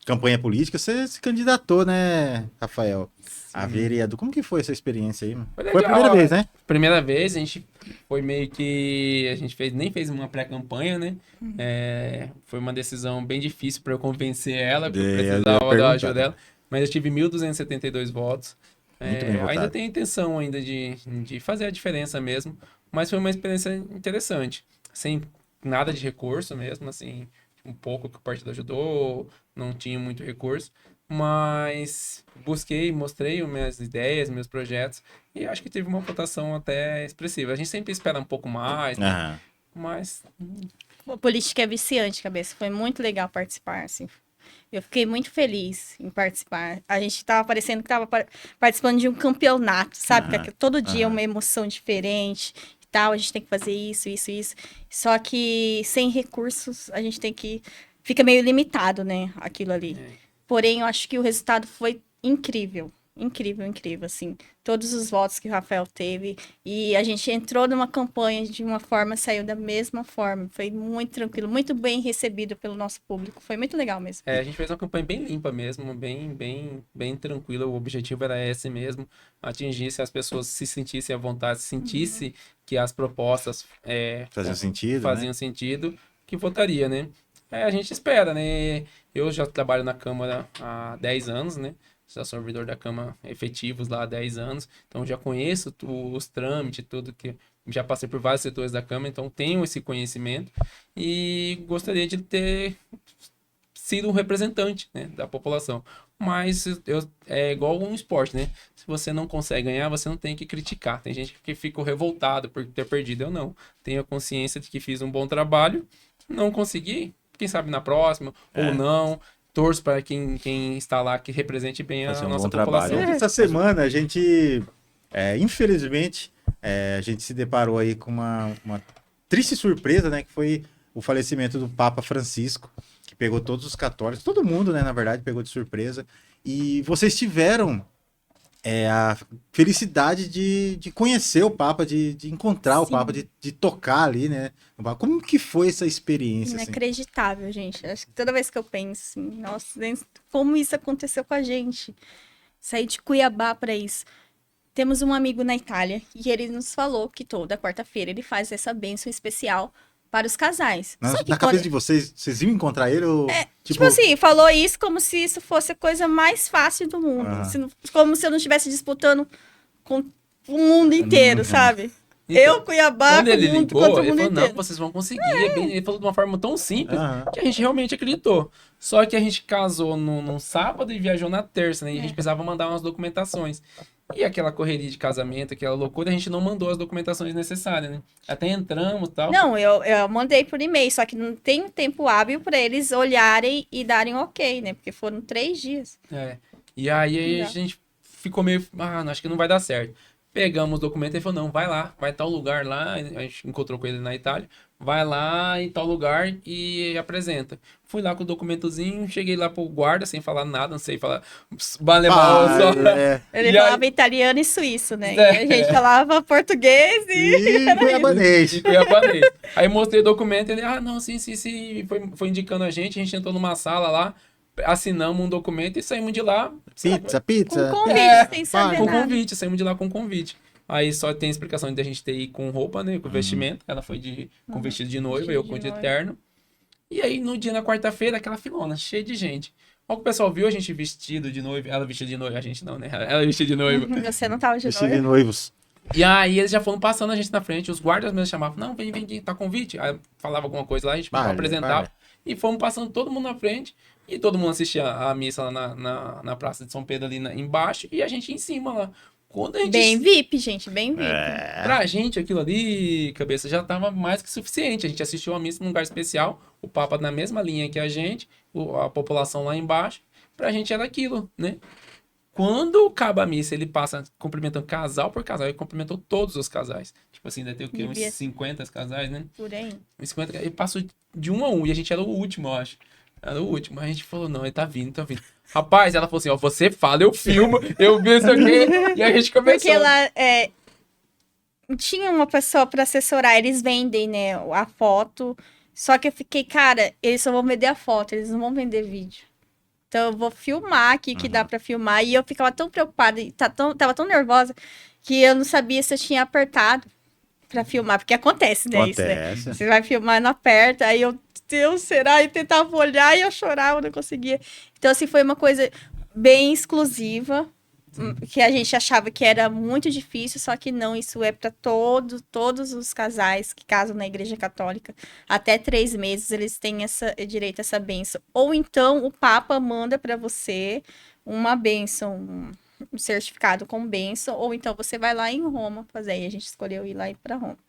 Speaker 1: campanha política. Você se candidatou, né, Rafael? A vereador. Como que foi essa experiência aí? Foi a primeira vez, né?
Speaker 3: Primeira vez, a gente foi meio que... A gente nem fez uma pré-campanha, né? Foi uma decisão bem difícil para eu convencer ela, porque eu precisava da ajuda dela. Mas eu tive 1.272 votos. Ainda tenho intenção ainda de fazer a diferença mesmo. Mas foi uma experiência interessante. Sem nada de recurso mesmo, assim... Um pouco que o partido ajudou, não tinha muito recurso. Mas busquei, mostrei minhas ideias, meus projetos. E acho que teve uma votação até expressiva. A gente sempre espera um pouco mais, né? Mas...
Speaker 2: A política é viciante, cabeça. Foi muito legal participar, assim. Eu fiquei muito feliz em participar. A gente tava parecendo que tava participando de um campeonato, sabe? Que todo dia é uma emoção diferente e tal. A gente tem que fazer isso. Só que sem recursos, a gente tem que... Fica meio limitado, né? Aquilo ali. Porém, eu acho que o resultado foi incrível. incrível, incrível, assim. Todos os votos que o Rafael teve. E a gente entrou numa campanha de uma forma, saiu da mesma forma. Foi muito tranquilo, muito bem recebido pelo nosso público. Foi muito legal mesmo.
Speaker 3: A gente fez uma campanha bem limpa mesmo, bem tranquila. O objetivo era esse mesmo, atingir se as pessoas se sentissem à vontade, sentissem que as propostas faziam sentido, que votaria, né? A gente espera, né? Eu já trabalho na Câmara há 10 anos, né? Já sou servidor da Câmara efetivos lá há 10 anos, então já conheço os trâmites, tudo que... Já passei por vários setores da Câmara, então tenho esse conhecimento e gostaria de ter sido um representante, né, da população. Mas é igual um esporte, né? Se você não consegue ganhar, você não tem que criticar. Tem gente que fica revoltado por ter perdido. Eu não. Tenho a consciência de que fiz um bom trabalho, não consegui, quem sabe na próxima, ou não. Torço para quem está lá que represente bem a nossa população.
Speaker 1: Essa semana a gente, infelizmente, a gente se deparou aí com uma triste surpresa, né? Que foi o falecimento do Papa Francisco, que pegou todos os católicos, todo mundo, né? Na verdade, pegou de surpresa. E vocês tiveram a felicidade de conhecer o Papa, de encontrar o Papa, de tocar ali, né? Como que foi essa experiência?
Speaker 2: Inacreditável, gente. Acho que toda vez que eu penso assim, nossa, como isso aconteceu com a gente? Sair de Cuiabá para isso. Temos um amigo na Itália e ele nos falou que toda quarta-feira ele faz essa bênção especial para os casais.
Speaker 1: Na cabeça de vocês iam encontrar ele? Ou,
Speaker 2: tipo assim, falou isso como se isso fosse a coisa mais fácil do mundo. Como se eu não estivesse disputando com o mundo inteiro, sabe? Então, Cuiabá,
Speaker 3: quando ele ligou, ele falou, não, vocês vão conseguir. Ele falou de uma forma tão simples que a gente realmente acreditou. Só que a gente casou num sábado e viajou na terça, né? E a gente precisava mandar umas documentações. E aquela correria de casamento, aquela loucura, a gente não mandou as documentações necessárias, né? Até entramos e tal.
Speaker 2: Não, eu mandei por e-mail, só que não tem um tempo hábil para eles olharem e darem ok, né? Porque foram 3 dias.
Speaker 3: E aí a gente ficou meio, acho que não vai dar certo. Pegamos o documento e ele falou, não, vai lá, vai em tal lugar lá, a gente encontrou com ele na Itália, vai lá em tal lugar e apresenta. Fui lá com o documentozinho, cheguei lá pro guarda, sem falar nada, não sei falar alemão só.
Speaker 2: Ele falava italiano e suíço, né? E a gente falava português e
Speaker 1: cuiabanês.
Speaker 3: Aí mostrei o documento, ele, não, sim, foi indicando a gente entrou numa sala lá, assinamos um documento e saímos de lá.
Speaker 1: Pizza.
Speaker 2: Com convite, sem saber
Speaker 3: com
Speaker 2: nada.
Speaker 3: convite, saímos de lá com convite. Aí só tem a explicação de a gente ter ido com roupa, né? Com vestimento. Ela foi com vestido de noiva, eu com de terno. E aí, no dia, na quarta-feira, aquela filona, cheia de gente. Olha que o pessoal viu a gente vestido de noiva. Ela vestida de noiva, a gente não, né? Ela vestida de noiva.
Speaker 2: Você não tava de noiva?
Speaker 1: Vestido de noivos.
Speaker 3: E aí, eles já foram passando a gente na frente. Os guardas mesmo chamavam, não, vem, tá convite. Aí falava alguma coisa lá, a gente apresentava. E fomos passando todo mundo na frente. E todo mundo assistia a missa lá na Praça de São Pedro, ali embaixo. E a gente em cima lá.
Speaker 2: Bem VIP, gente, bem VIP.
Speaker 3: Pra gente, aquilo ali, cabeça, já tava mais que suficiente. A gente assistiu a missa num lugar especial, o Papa na mesma linha que a gente, a população lá embaixo. Pra gente era aquilo, né? Quando acaba a missa, ele passa cumprimentando casal por casal. Ele cumprimentou todos os casais. Tipo assim, deve ter o quê? Uns 50 casais, né?
Speaker 2: Por aí.
Speaker 3: Uns 50, ele passou de 1 a 1 e a gente era o último, eu acho. Era o último. A gente falou, não, ele tá vindo. Rapaz, ela falou assim, você fala, eu filmo, eu vi isso aqui. E a gente começou.
Speaker 2: Porque lá, tinha uma pessoa pra assessorar, eles vendem, né, a foto. Só que eu fiquei, cara, eles só vão vender a foto, eles não vão vender vídeo. Então eu vou filmar aqui, que dá pra filmar. E eu ficava tão preocupada, e tava tão nervosa, que eu não sabia se eu tinha apertado pra filmar. Porque acontece, né, isso, né? Você vai filmar, não aperta, aí eu... Deus, será? E tentava olhar e eu chorava, não conseguia. Então, assim, foi uma coisa bem exclusiva, que a gente achava que era muito difícil, só que não, isso é para todos os casais que casam na Igreja Católica. Até 3 meses eles têm direito a essa bênção. Ou então, o Papa manda para você uma bênção, um certificado com bênção, ou então você vai lá em Roma fazer. E a gente escolheu ir lá para Roma.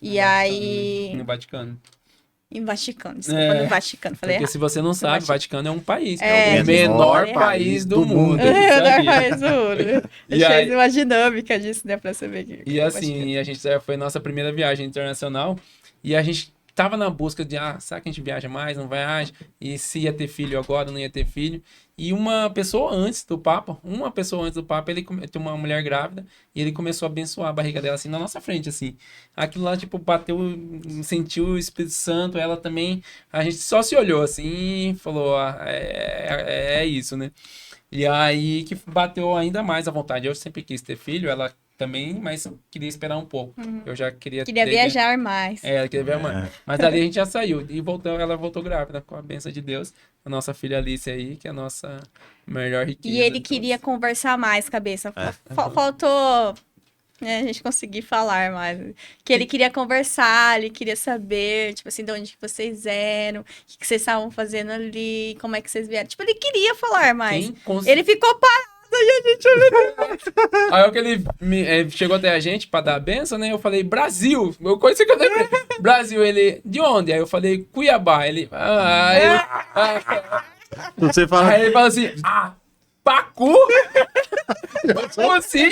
Speaker 2: E aí...
Speaker 3: No Vaticano.
Speaker 2: Em Vaticano, desculpa, no Vaticano. Falei
Speaker 3: porque se você não sabe, o Vaticano é um país.
Speaker 2: É
Speaker 3: o menor país do mundo.
Speaker 2: É o menor país do mundo. A gente fez uma dinâmica disso, né, pra saber que...
Speaker 3: E assim, a gente foi a nossa primeira viagem internacional e a gente tava na busca de, será que a gente viaja mais, não viaja? E se ia ter filho agora, não ia ter filho. E uma pessoa antes do Papa, ele tem uma mulher grávida e ele começou a abençoar a barriga dela, assim, na nossa frente, assim. Aquilo lá, tipo, bateu, sentiu o Espírito Santo, ela também, a gente só se olhou, assim, e falou, é isso, né? E aí que bateu ainda mais a vontade. Eu sempre quis ter filho, ela também, mas queria esperar um pouco. Eu já queria
Speaker 2: viajar mais.
Speaker 3: ela queria viajar mais. Mas ali a gente já saiu. E ela voltou grávida, com a bênção de Deus. A nossa filha Alice aí, que é a nossa melhor riqueza.
Speaker 2: E ele queria conversar mais, cabeça. Faltou, né, a gente conseguir falar mais. Que ele queria conversar, ele queria saber, tipo assim, de onde que vocês eram, o que vocês estavam fazendo ali, como é que vocês vieram. Tipo, ele queria falar mais. Ele ficou parado. E a gente
Speaker 3: aí que ele chegou até a gente pra dar a benção, né? Eu falei, Brasil! Coisa que eu lembrei. Brasil, ele, de onde? Aí eu falei, Cuiabá. Ele,
Speaker 1: Você fala...
Speaker 3: Aí ele fala assim, Pacu? Como assim?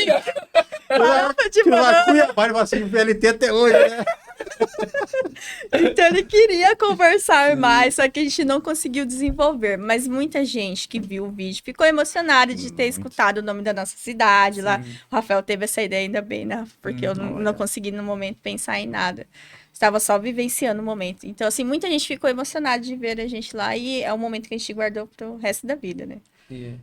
Speaker 1: Cuiabá, ele fala assim, VLT até hoje, né?
Speaker 2: Então ele queria conversar mais, só que a gente não conseguiu desenvolver. Mas muita gente que viu o vídeo ficou emocionada de ter escutado o nome da nossa cidade lá. O Rafael teve essa ideia ainda bem, né? Porque eu não consegui no momento pensar em nada. Estava só vivenciando o momento. Então, assim, muita gente ficou emocionada de ver a gente lá e é um momento que a gente guardou pro resto da vida, né?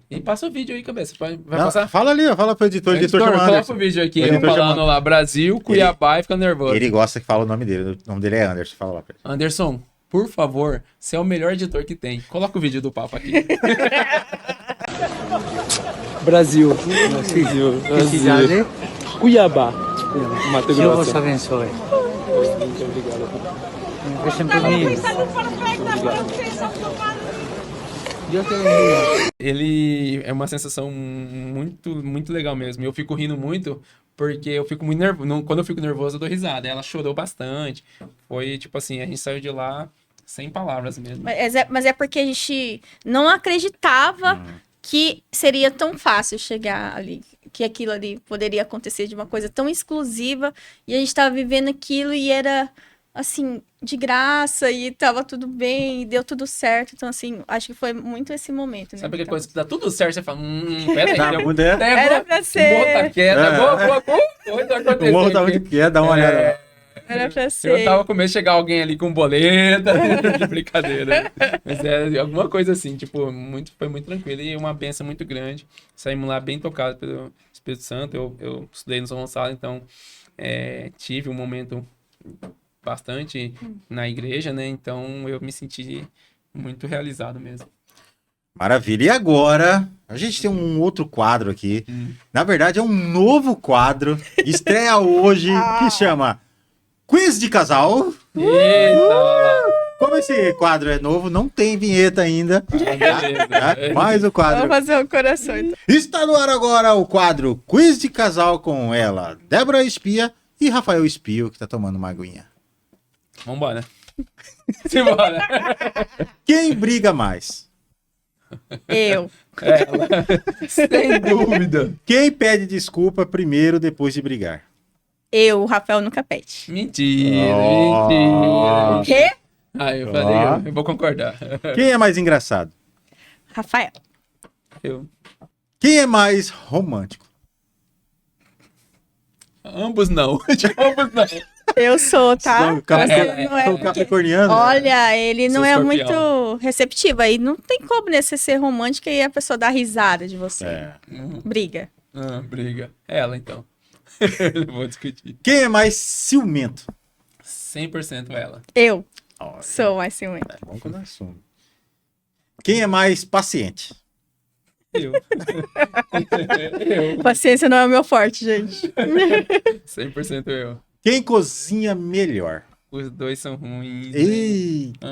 Speaker 3: E passa o vídeo aí, cabeça. Vai passar?
Speaker 1: Fala ali, fala pro editor.
Speaker 3: Coloca o vídeo aqui, ele falando lá, Brasil, Cuiabá e fica nervoso.
Speaker 1: Ele gosta que fala o nome dele. O nome dele é Anderson. Fala lá pra ele.
Speaker 3: Anderson, por favor, você é o melhor editor que tem. Coloca o vídeo do papo aqui.
Speaker 4: Brasil.
Speaker 5: Que cidade?
Speaker 4: Cuiabá. Mato
Speaker 5: Deus
Speaker 4: Grosso.
Speaker 5: vos abençoe.
Speaker 4: Muito obrigado.
Speaker 5: É sempre lindo. Deus te bendiga.
Speaker 3: Ele é uma sensação muito, muito legal mesmo. Eu fico rindo muito porque eu fico muito nervoso. Quando eu fico nervoso, eu dou risada. Ela chorou bastante. Foi tipo assim, a gente saiu de lá sem palavras mesmo.
Speaker 2: Mas é porque a gente não acreditava que seria tão fácil chegar ali. Que aquilo ali poderia acontecer de uma coisa tão exclusiva. E a gente estava vivendo aquilo e era, assim, de graça. E tava tudo bem, e deu tudo certo. Então, assim, acho que foi muito esse momento. Né?
Speaker 3: Sabe aquela
Speaker 2: então,
Speaker 3: coisa que dá tudo certo, você fala, peraí.
Speaker 2: Era pra ser.
Speaker 3: O morro tá quieto,
Speaker 1: O morro tá muito quieto, dá uma olhada.
Speaker 2: Era pra ser.
Speaker 3: Eu tava com medo de chegar alguém ali com boleta, de brincadeira. Mas é alguma coisa assim, tipo, foi muito tranquilo e uma benção muito grande. Saímos lá bem tocados pelo Espírito Santo. Eu estudei no São Gonçalo, então tive um momento bastante na igreja, né? Então eu me senti muito realizado mesmo.
Speaker 1: Maravilha. E agora, a gente tem um outro quadro aqui. Na verdade, é um novo quadro. Estreia hoje, que chama Quiz de Casal.
Speaker 3: Eita!
Speaker 1: Como esse quadro é novo, não tem vinheta ainda. Mas o quadro...
Speaker 2: Vamos fazer um coração, então.
Speaker 1: Está no ar agora o quadro Quiz de Casal com ela, Débora Espia e Rafael Espio, que tá tomando uma aguinha.
Speaker 3: Vambora. Simbora.
Speaker 1: Quem briga mais?
Speaker 2: Eu.
Speaker 3: Sem dúvida.
Speaker 1: Quem pede desculpa primeiro depois de brigar?
Speaker 2: Eu, o Rafael nunca pede.
Speaker 3: Mentira.
Speaker 2: Quê?
Speaker 3: Eu falei, eu vou concordar.
Speaker 1: Quem é mais engraçado?
Speaker 2: Rafael.
Speaker 3: Eu.
Speaker 1: Quem é mais romântico?
Speaker 3: Ambos não. Ambos não.
Speaker 2: Eu sou, tá?
Speaker 1: Sou capricorniano.
Speaker 2: Olha, ele não
Speaker 3: Sou
Speaker 2: é
Speaker 3: escorpião.
Speaker 2: muito receptivo. Aí não tem como, né? Você ser romântica e a pessoa dar risada de você. Briga.
Speaker 3: Briga. Ela, então. Não vou discutir.
Speaker 1: Quem é mais ciumento?
Speaker 3: 100% ela.
Speaker 2: Eu sou mais ciumenta.
Speaker 1: É bom quando assume. Quem é mais paciente?
Speaker 3: Eu.
Speaker 2: Paciência não é o meu forte, gente.
Speaker 3: 100% eu.
Speaker 1: Quem cozinha melhor?
Speaker 3: Os dois são ruins.
Speaker 1: Eita.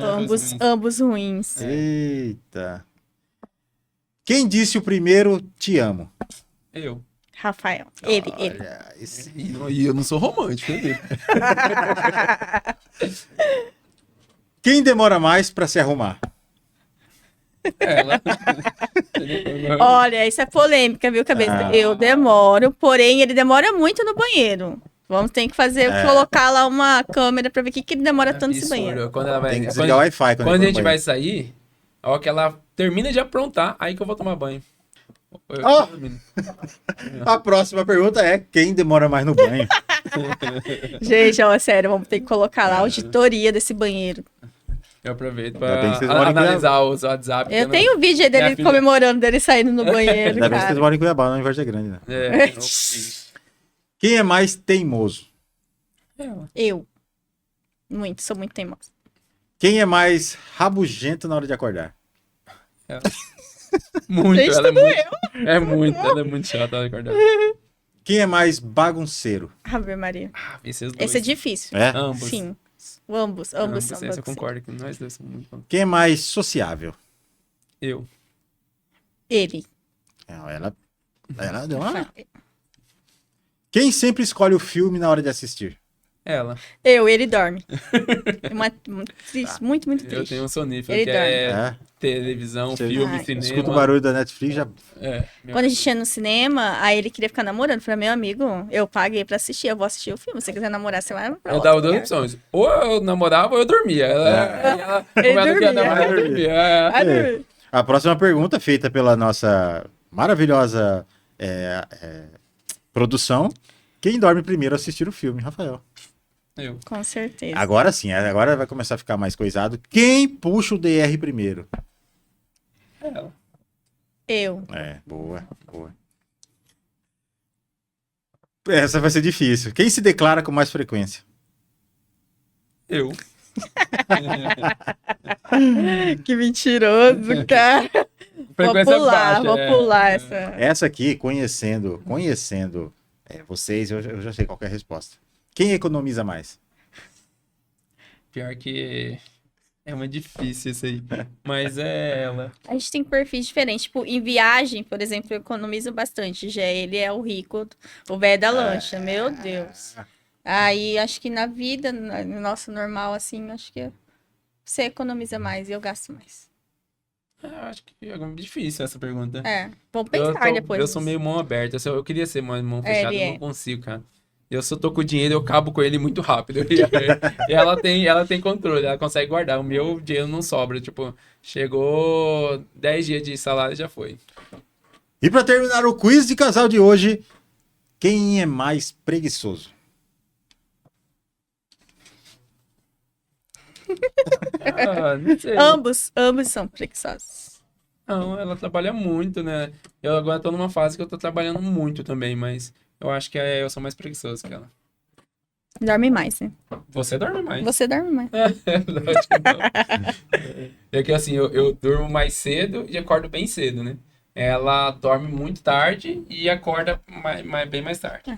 Speaker 2: Ambos ruins.
Speaker 1: Eita. Quem disse o primeiro te amo?
Speaker 3: Eu.
Speaker 2: Rafael. Ele.
Speaker 1: Olha,
Speaker 3: E eu não sou romântico, né?
Speaker 1: Quem demora mais pra se arrumar?
Speaker 3: Ela.
Speaker 2: Olha, isso é polêmica, viu, cabeça? Eu demoro, porém ele demora muito no banheiro. Vamos ter que fazer, colocar lá uma câmera pra ver o que demora tanto esse
Speaker 3: Absurdo.
Speaker 2: banheiro.
Speaker 3: Quando ela vai,
Speaker 1: Tem que desligar o Wi-Fi.
Speaker 3: quando a gente vai sair, a hora que ela termina de aprontar, aí que eu vou tomar banho. Eu
Speaker 1: Ó.
Speaker 3: tô dormindo.
Speaker 1: A próxima pergunta é: quem demora mais no banho?
Speaker 2: Gente, ó, sério, vamos ter que colocar lá a auditoria desse banheiro.
Speaker 3: Eu aproveito
Speaker 1: Ainda bem que
Speaker 3: pra
Speaker 1: vocês moram em
Speaker 3: analisar os WhatsApp.
Speaker 2: Eu tenho um vídeo aí dele
Speaker 3: Minha filha-
Speaker 2: comemorando dele saindo no banheiro,
Speaker 1: Ainda bem que vocês
Speaker 2: cara.
Speaker 1: moram em Cuiabá, não em Vargem Grande, né?
Speaker 3: É,
Speaker 1: Quem é mais teimoso?
Speaker 2: Eu. Muito, sou muito teimosa.
Speaker 1: Quem é mais rabugento na hora de acordar?
Speaker 3: muito,
Speaker 2: Gente,
Speaker 3: ela é
Speaker 2: tudo
Speaker 3: muito, ela é muito chata ela acordar.
Speaker 1: Quem é mais bagunceiro?
Speaker 2: Ave Maria.
Speaker 3: Esses dois.
Speaker 2: Esse é difícil.
Speaker 1: É?
Speaker 3: Ambos.
Speaker 2: Sim. Ambos são
Speaker 3: Essa eu
Speaker 2: bagunceiros.
Speaker 3: concordo que nós dois somos muito bons.
Speaker 1: Quem é mais sociável?
Speaker 3: Eu.
Speaker 2: Ele.
Speaker 1: Ela deu uma... Quem sempre escolhe o filme na hora de assistir?
Speaker 3: Ela.
Speaker 2: Ele dorme. Muito triste, muito
Speaker 3: Eu
Speaker 2: triste.
Speaker 3: tenho um sonífero
Speaker 2: Ele
Speaker 3: que
Speaker 2: dorme.
Speaker 3: é televisão,
Speaker 1: Você
Speaker 3: filme,
Speaker 2: Ai.
Speaker 3: cinema.
Speaker 1: Escuta o barulho da Netflix, já...
Speaker 2: Quando a gente ia no cinema, aí ele queria ficar namorando. Eu falei, meu amigo, eu paguei pra assistir, eu vou assistir o filme. Se você quiser namorar, você vai pra
Speaker 3: Eu
Speaker 2: outro
Speaker 3: dava duas
Speaker 2: lugar.
Speaker 3: opções. Ou eu namorava ou eu dormia. Ela
Speaker 2: Ele
Speaker 3: como ela não quer
Speaker 2: dormia.
Speaker 3: namorar, eu dormia. É.
Speaker 2: Vai dormir.
Speaker 1: A próxima pergunta, feita pela nossa maravilhosa produção. Quem dorme primeiro a assistir o filme? Rafael.
Speaker 3: Eu.
Speaker 2: Com certeza.
Speaker 1: Agora sim, agora vai começar a ficar mais coisado. Quem puxa o DR primeiro?
Speaker 3: Ela.
Speaker 2: Eu.
Speaker 1: Boa. Essa vai ser difícil. Quem se declara com mais frequência?
Speaker 3: Eu.
Speaker 2: Que mentiroso, cara.
Speaker 3: Frequência
Speaker 2: Vou pular,
Speaker 3: baixa,
Speaker 2: vou
Speaker 3: é.
Speaker 2: pular essa.
Speaker 1: Essa aqui, conhecendo vocês, eu já sei qual que é a resposta. Quem economiza mais?
Speaker 3: Pior que é muito difícil isso aí. Mas é ela.
Speaker 2: A gente tem perfis diferentes. Tipo, em viagem, por exemplo, eu economizo bastante. Já ele é o rico, o velho da lancha. Meu Deus. Aí, acho que na vida, no nosso normal, assim, acho que você economiza mais e eu gasto mais.
Speaker 3: Eu acho que é muito difícil essa pergunta.
Speaker 2: Vamos pensar depois.
Speaker 3: Eu sou meio mão aberta. Eu queria ser mão fechada,
Speaker 2: ele
Speaker 3: eu não consigo, cara. Se eu tô com o dinheiro, eu acabo com ele muito rápido. E ela tem controle, ela consegue guardar. O meu dinheiro não sobra. Tipo, chegou 10 dias de salário, já foi.
Speaker 1: E para terminar o quiz de casal de hoje, quem é mais preguiçoso?
Speaker 3: Não sei.
Speaker 2: Ambos são preguiçosos.
Speaker 3: Não, ela trabalha muito, né? Eu agora tô numa fase que eu tô trabalhando muito também, mas eu acho que eu sou mais preguiçoso que ela.
Speaker 2: Dorme mais, né?
Speaker 3: Você dorme mais.
Speaker 2: Você dorme mais.
Speaker 3: Lógico que não. É que assim, eu durmo mais cedo e acordo bem cedo, né? Ela dorme muito tarde e acorda bem mais tarde.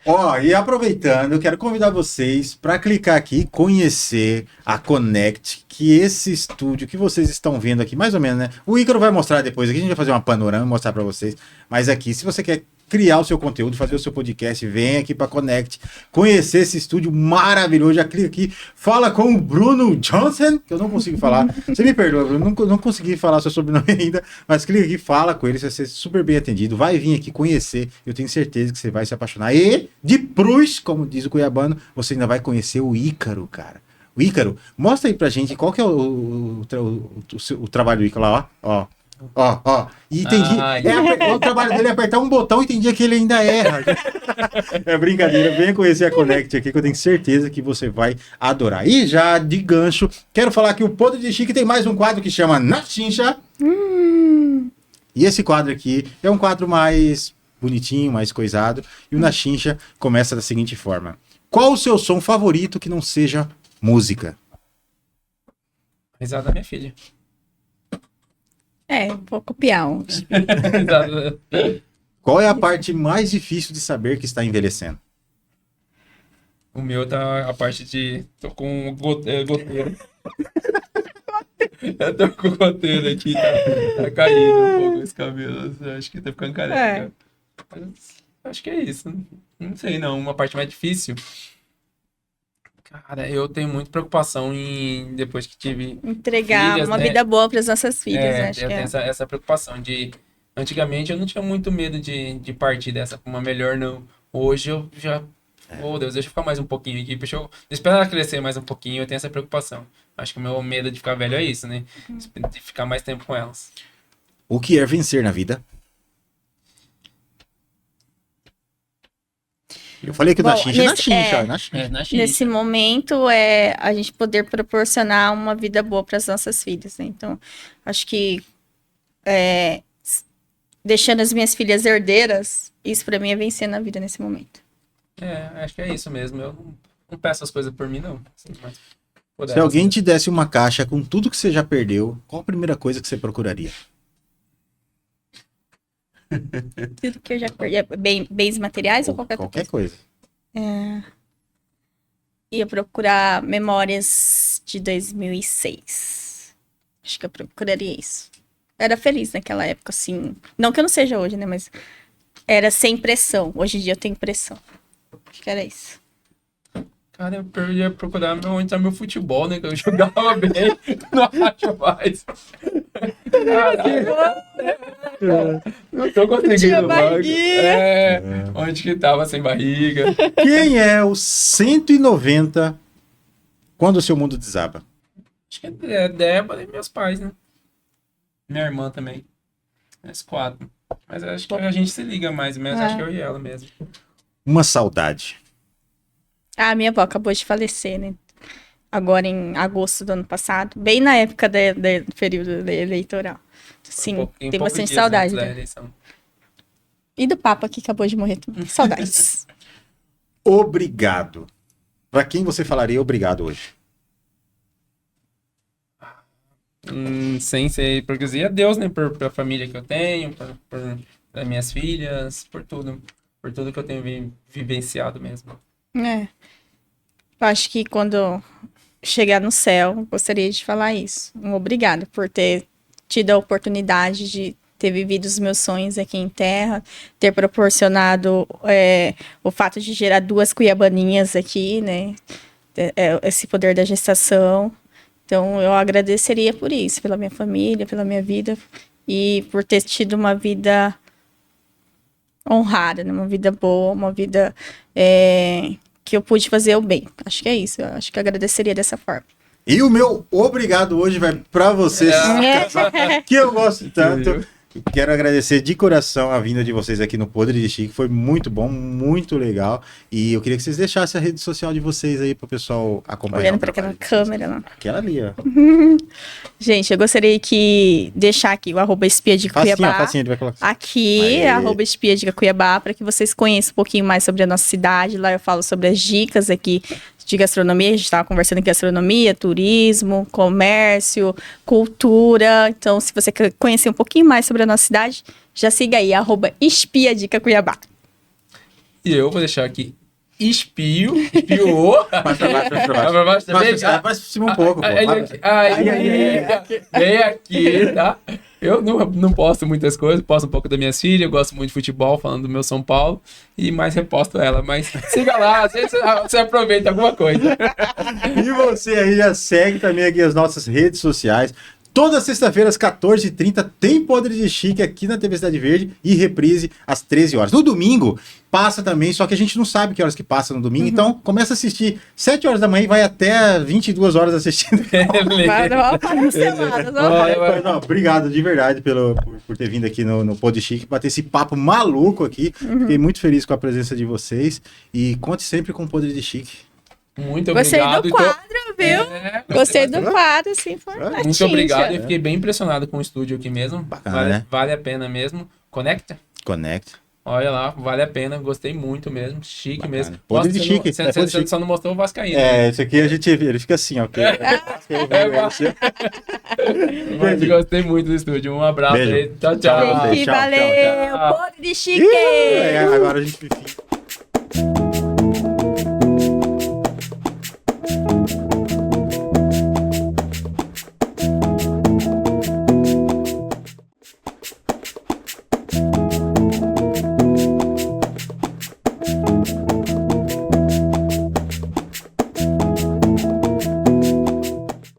Speaker 1: Ó, e aproveitando, eu quero convidar vocês para clicar aqui e conhecer a Connect, que esse estúdio que vocês estão vendo aqui, mais ou menos, né? O Ícaro vai mostrar depois aqui, a gente vai fazer uma panorama, mostrar para vocês. Mas aqui, se você quer criar o seu conteúdo, fazer o seu podcast, vem aqui para Connect, conhecer esse estúdio maravilhoso, já clica aqui, fala com o Bruno Johnson, que eu não consigo falar. Você me perdoa, Bruno, não consegui falar seu sobrenome ainda, mas clica aqui, fala com ele, você vai ser super bem atendido, vai vir aqui conhecer, eu tenho certeza que você vai se apaixonar. E, de plus, como diz o cuiabano, você ainda vai conhecer o Ícaro, cara. O Ícaro, mostra aí pra gente qual que é o trabalho do Ícaro lá, ó. Ó. E entendi. O trabalho dele é apertar um botão e tem dia que ele ainda erra. É brincadeira. Venha conhecer a Connect aqui, que eu tenho certeza que você vai adorar. E já de gancho, quero falar que o Podre de Chique tem mais um quadro que chama Na Chincha. E esse quadro aqui é um quadro mais bonitinho, mais coisado. E o Na Chincha começa da seguinte forma: qual o seu som favorito que não seja música?
Speaker 3: Risada da minha filha.
Speaker 2: Vou copiar um.
Speaker 3: Risada.
Speaker 1: Qual é a parte mais difícil de saber que está envelhecendo?
Speaker 3: O meu tá a parte de... Tô com goteiro. Eu tô com goteiro aqui, tá caindo um pouco esse cabelo. Acho que tá ficando careca. Acho que é isso. Não sei não. Uma parte mais difícil... Cara, eu tenho muita preocupação em, depois que tive
Speaker 2: entregar
Speaker 3: filhas,
Speaker 2: uma
Speaker 3: né?
Speaker 2: vida boa para as nossas filhas, né? Acho
Speaker 3: eu
Speaker 2: que
Speaker 3: tenho essa preocupação de... Antigamente eu não tinha muito medo de partir dessa pra uma melhor, não. Hoje eu já Oh, Deus, deixa eu ficar mais um pouquinho aqui. Deixa eu esperar ela crescer mais um pouquinho, eu tenho essa preocupação. Acho que o meu medo de ficar velho é isso, né? De ficar mais tempo com elas.
Speaker 1: O que é vencer na vida? Eu falei que
Speaker 2: Bom,
Speaker 1: na China,
Speaker 3: Na China.
Speaker 2: Nesse momento é a gente poder proporcionar uma vida boa para as nossas filhas, né? Então, acho que deixando as minhas filhas herdeiras, isso para mim é vencer na vida nesse momento.
Speaker 3: Acho que é isso mesmo. Eu não peço as coisas por mim, não. Assim, mas
Speaker 1: Se alguém te desse uma caixa com tudo que você já perdeu, qual a primeira coisa que você procuraria?
Speaker 2: Tudo que eu já perdi. Bens materiais ou qualquer
Speaker 1: coisa?
Speaker 2: Ia procurar memórias de 2006. Acho que eu procuraria isso. Era feliz naquela época, assim. Não que eu não seja hoje, né? Mas era sem pressão. Hoje em dia eu tenho pressão. Acho que era isso.
Speaker 3: Cara, eu ia procurar onde tá meu futebol, né? Que eu jogava bem, não acho mais. Não tô conseguindo mais. Onde que tava sem barriga?
Speaker 1: Quem é o 190 quando o seu mundo desaba?
Speaker 3: Acho que é Débora e meus pais, né? Minha irmã também. As 4. Mas acho que a gente se liga mais mesmo. Acho que eu e ela mesmo.
Speaker 1: Uma saudade.
Speaker 2: Minha avó acabou de falecer, né? Agora em agosto do ano passado. Bem na época do período eleitoral. Sim, tem bastante saudade. E do Papa que acabou de morrer. Saudades.
Speaker 1: Obrigado. Pra quem você falaria obrigado hoje?
Speaker 3: Sem ser hipocrisia, Deus, né? Pra família que eu tenho, por minhas filhas, por tudo. Por tudo que eu tenho vivenciado mesmo.
Speaker 2: Eu acho que quando chegar no céu, gostaria de falar isso. Um obrigado por ter tido a oportunidade de ter vivido os meus sonhos aqui em terra, ter proporcionado o fato de gerar 2 cuiabaninhas aqui, né? Esse poder da gestação. Então, eu agradeceria por isso, pela minha família, pela minha vida e por ter tido uma vida honrada, né? Uma vida boa, uma vida que eu pude fazer o bem. Acho que é isso. Eu acho que eu agradeceria dessa forma.
Speaker 1: E o meu obrigado hoje vai pra você, que eu gosto tanto. Quero agradecer de coração a vinda de vocês aqui no Podre de Chique. Foi muito bom, muito legal. E eu queria que vocês deixassem a rede social de vocês aí pro pessoal acompanhar.
Speaker 2: Olhando para aquela câmera lá.
Speaker 1: Aquela ali, ó.
Speaker 2: Gente, eu gostaria de deixar aqui o @espia de Cuiabá.
Speaker 1: Facinho, vai colocar.
Speaker 2: Aqui, @espia de Cuiabá, para que vocês conheçam um pouquinho mais sobre a nossa cidade. Lá eu falo sobre as dicas aqui de gastronomia. A gente estava conversando em gastronomia, turismo, comércio, cultura. Então, se você quer conhecer um pouquinho mais sobre a nossa cidade, já siga aí, @espiadica Cuiabá.
Speaker 3: E eu vou deixar aqui espiou.
Speaker 1: Mais pra cima um pouco, pô.
Speaker 3: Vem aqui, tá? Eu não posto muitas coisas, posto um pouco da minha filha, eu gosto muito de futebol, falando do meu São Paulo, e mais reposto ela. Mas siga lá, às vezes você aproveita alguma coisa.
Speaker 1: E você aí já segue também aqui as nossas redes sociais. Toda sexta-feira, às 14h30, tem Podre de Chique aqui na TV Cidade Verde e reprise às 13 horas. No domingo, passa também, só que a gente não sabe que horas que passa no domingo, então começa a assistir 7 horas da manhã e vai até 22 horas assistindo. Obrigado de verdade por ter vindo aqui no Podre de Chique, bater esse papo maluco aqui. Fiquei muito feliz com a presença de vocês e conte sempre com o Podre de Chique.
Speaker 3: Muito obrigado.
Speaker 2: Gostei do quadro, viu? Gostei do quadro, sim.
Speaker 3: Muito obrigado. Eu fiquei bem impressionado com o estúdio aqui mesmo.
Speaker 1: Bacana, né?
Speaker 3: Vale a pena mesmo. Conecta. Olha lá, vale a pena. Gostei muito mesmo. Chique
Speaker 1: Bacana.
Speaker 3: mesmo.
Speaker 1: Podre de Chique.
Speaker 3: Você só não mostrou o Vascaíno.
Speaker 1: Esse aqui ele fica assim, ó.
Speaker 3: Mas gostei muito do estúdio. Um abraço aí. Tchau, tchau.
Speaker 2: Valeu. Podre de Chique.
Speaker 1: Agora a gente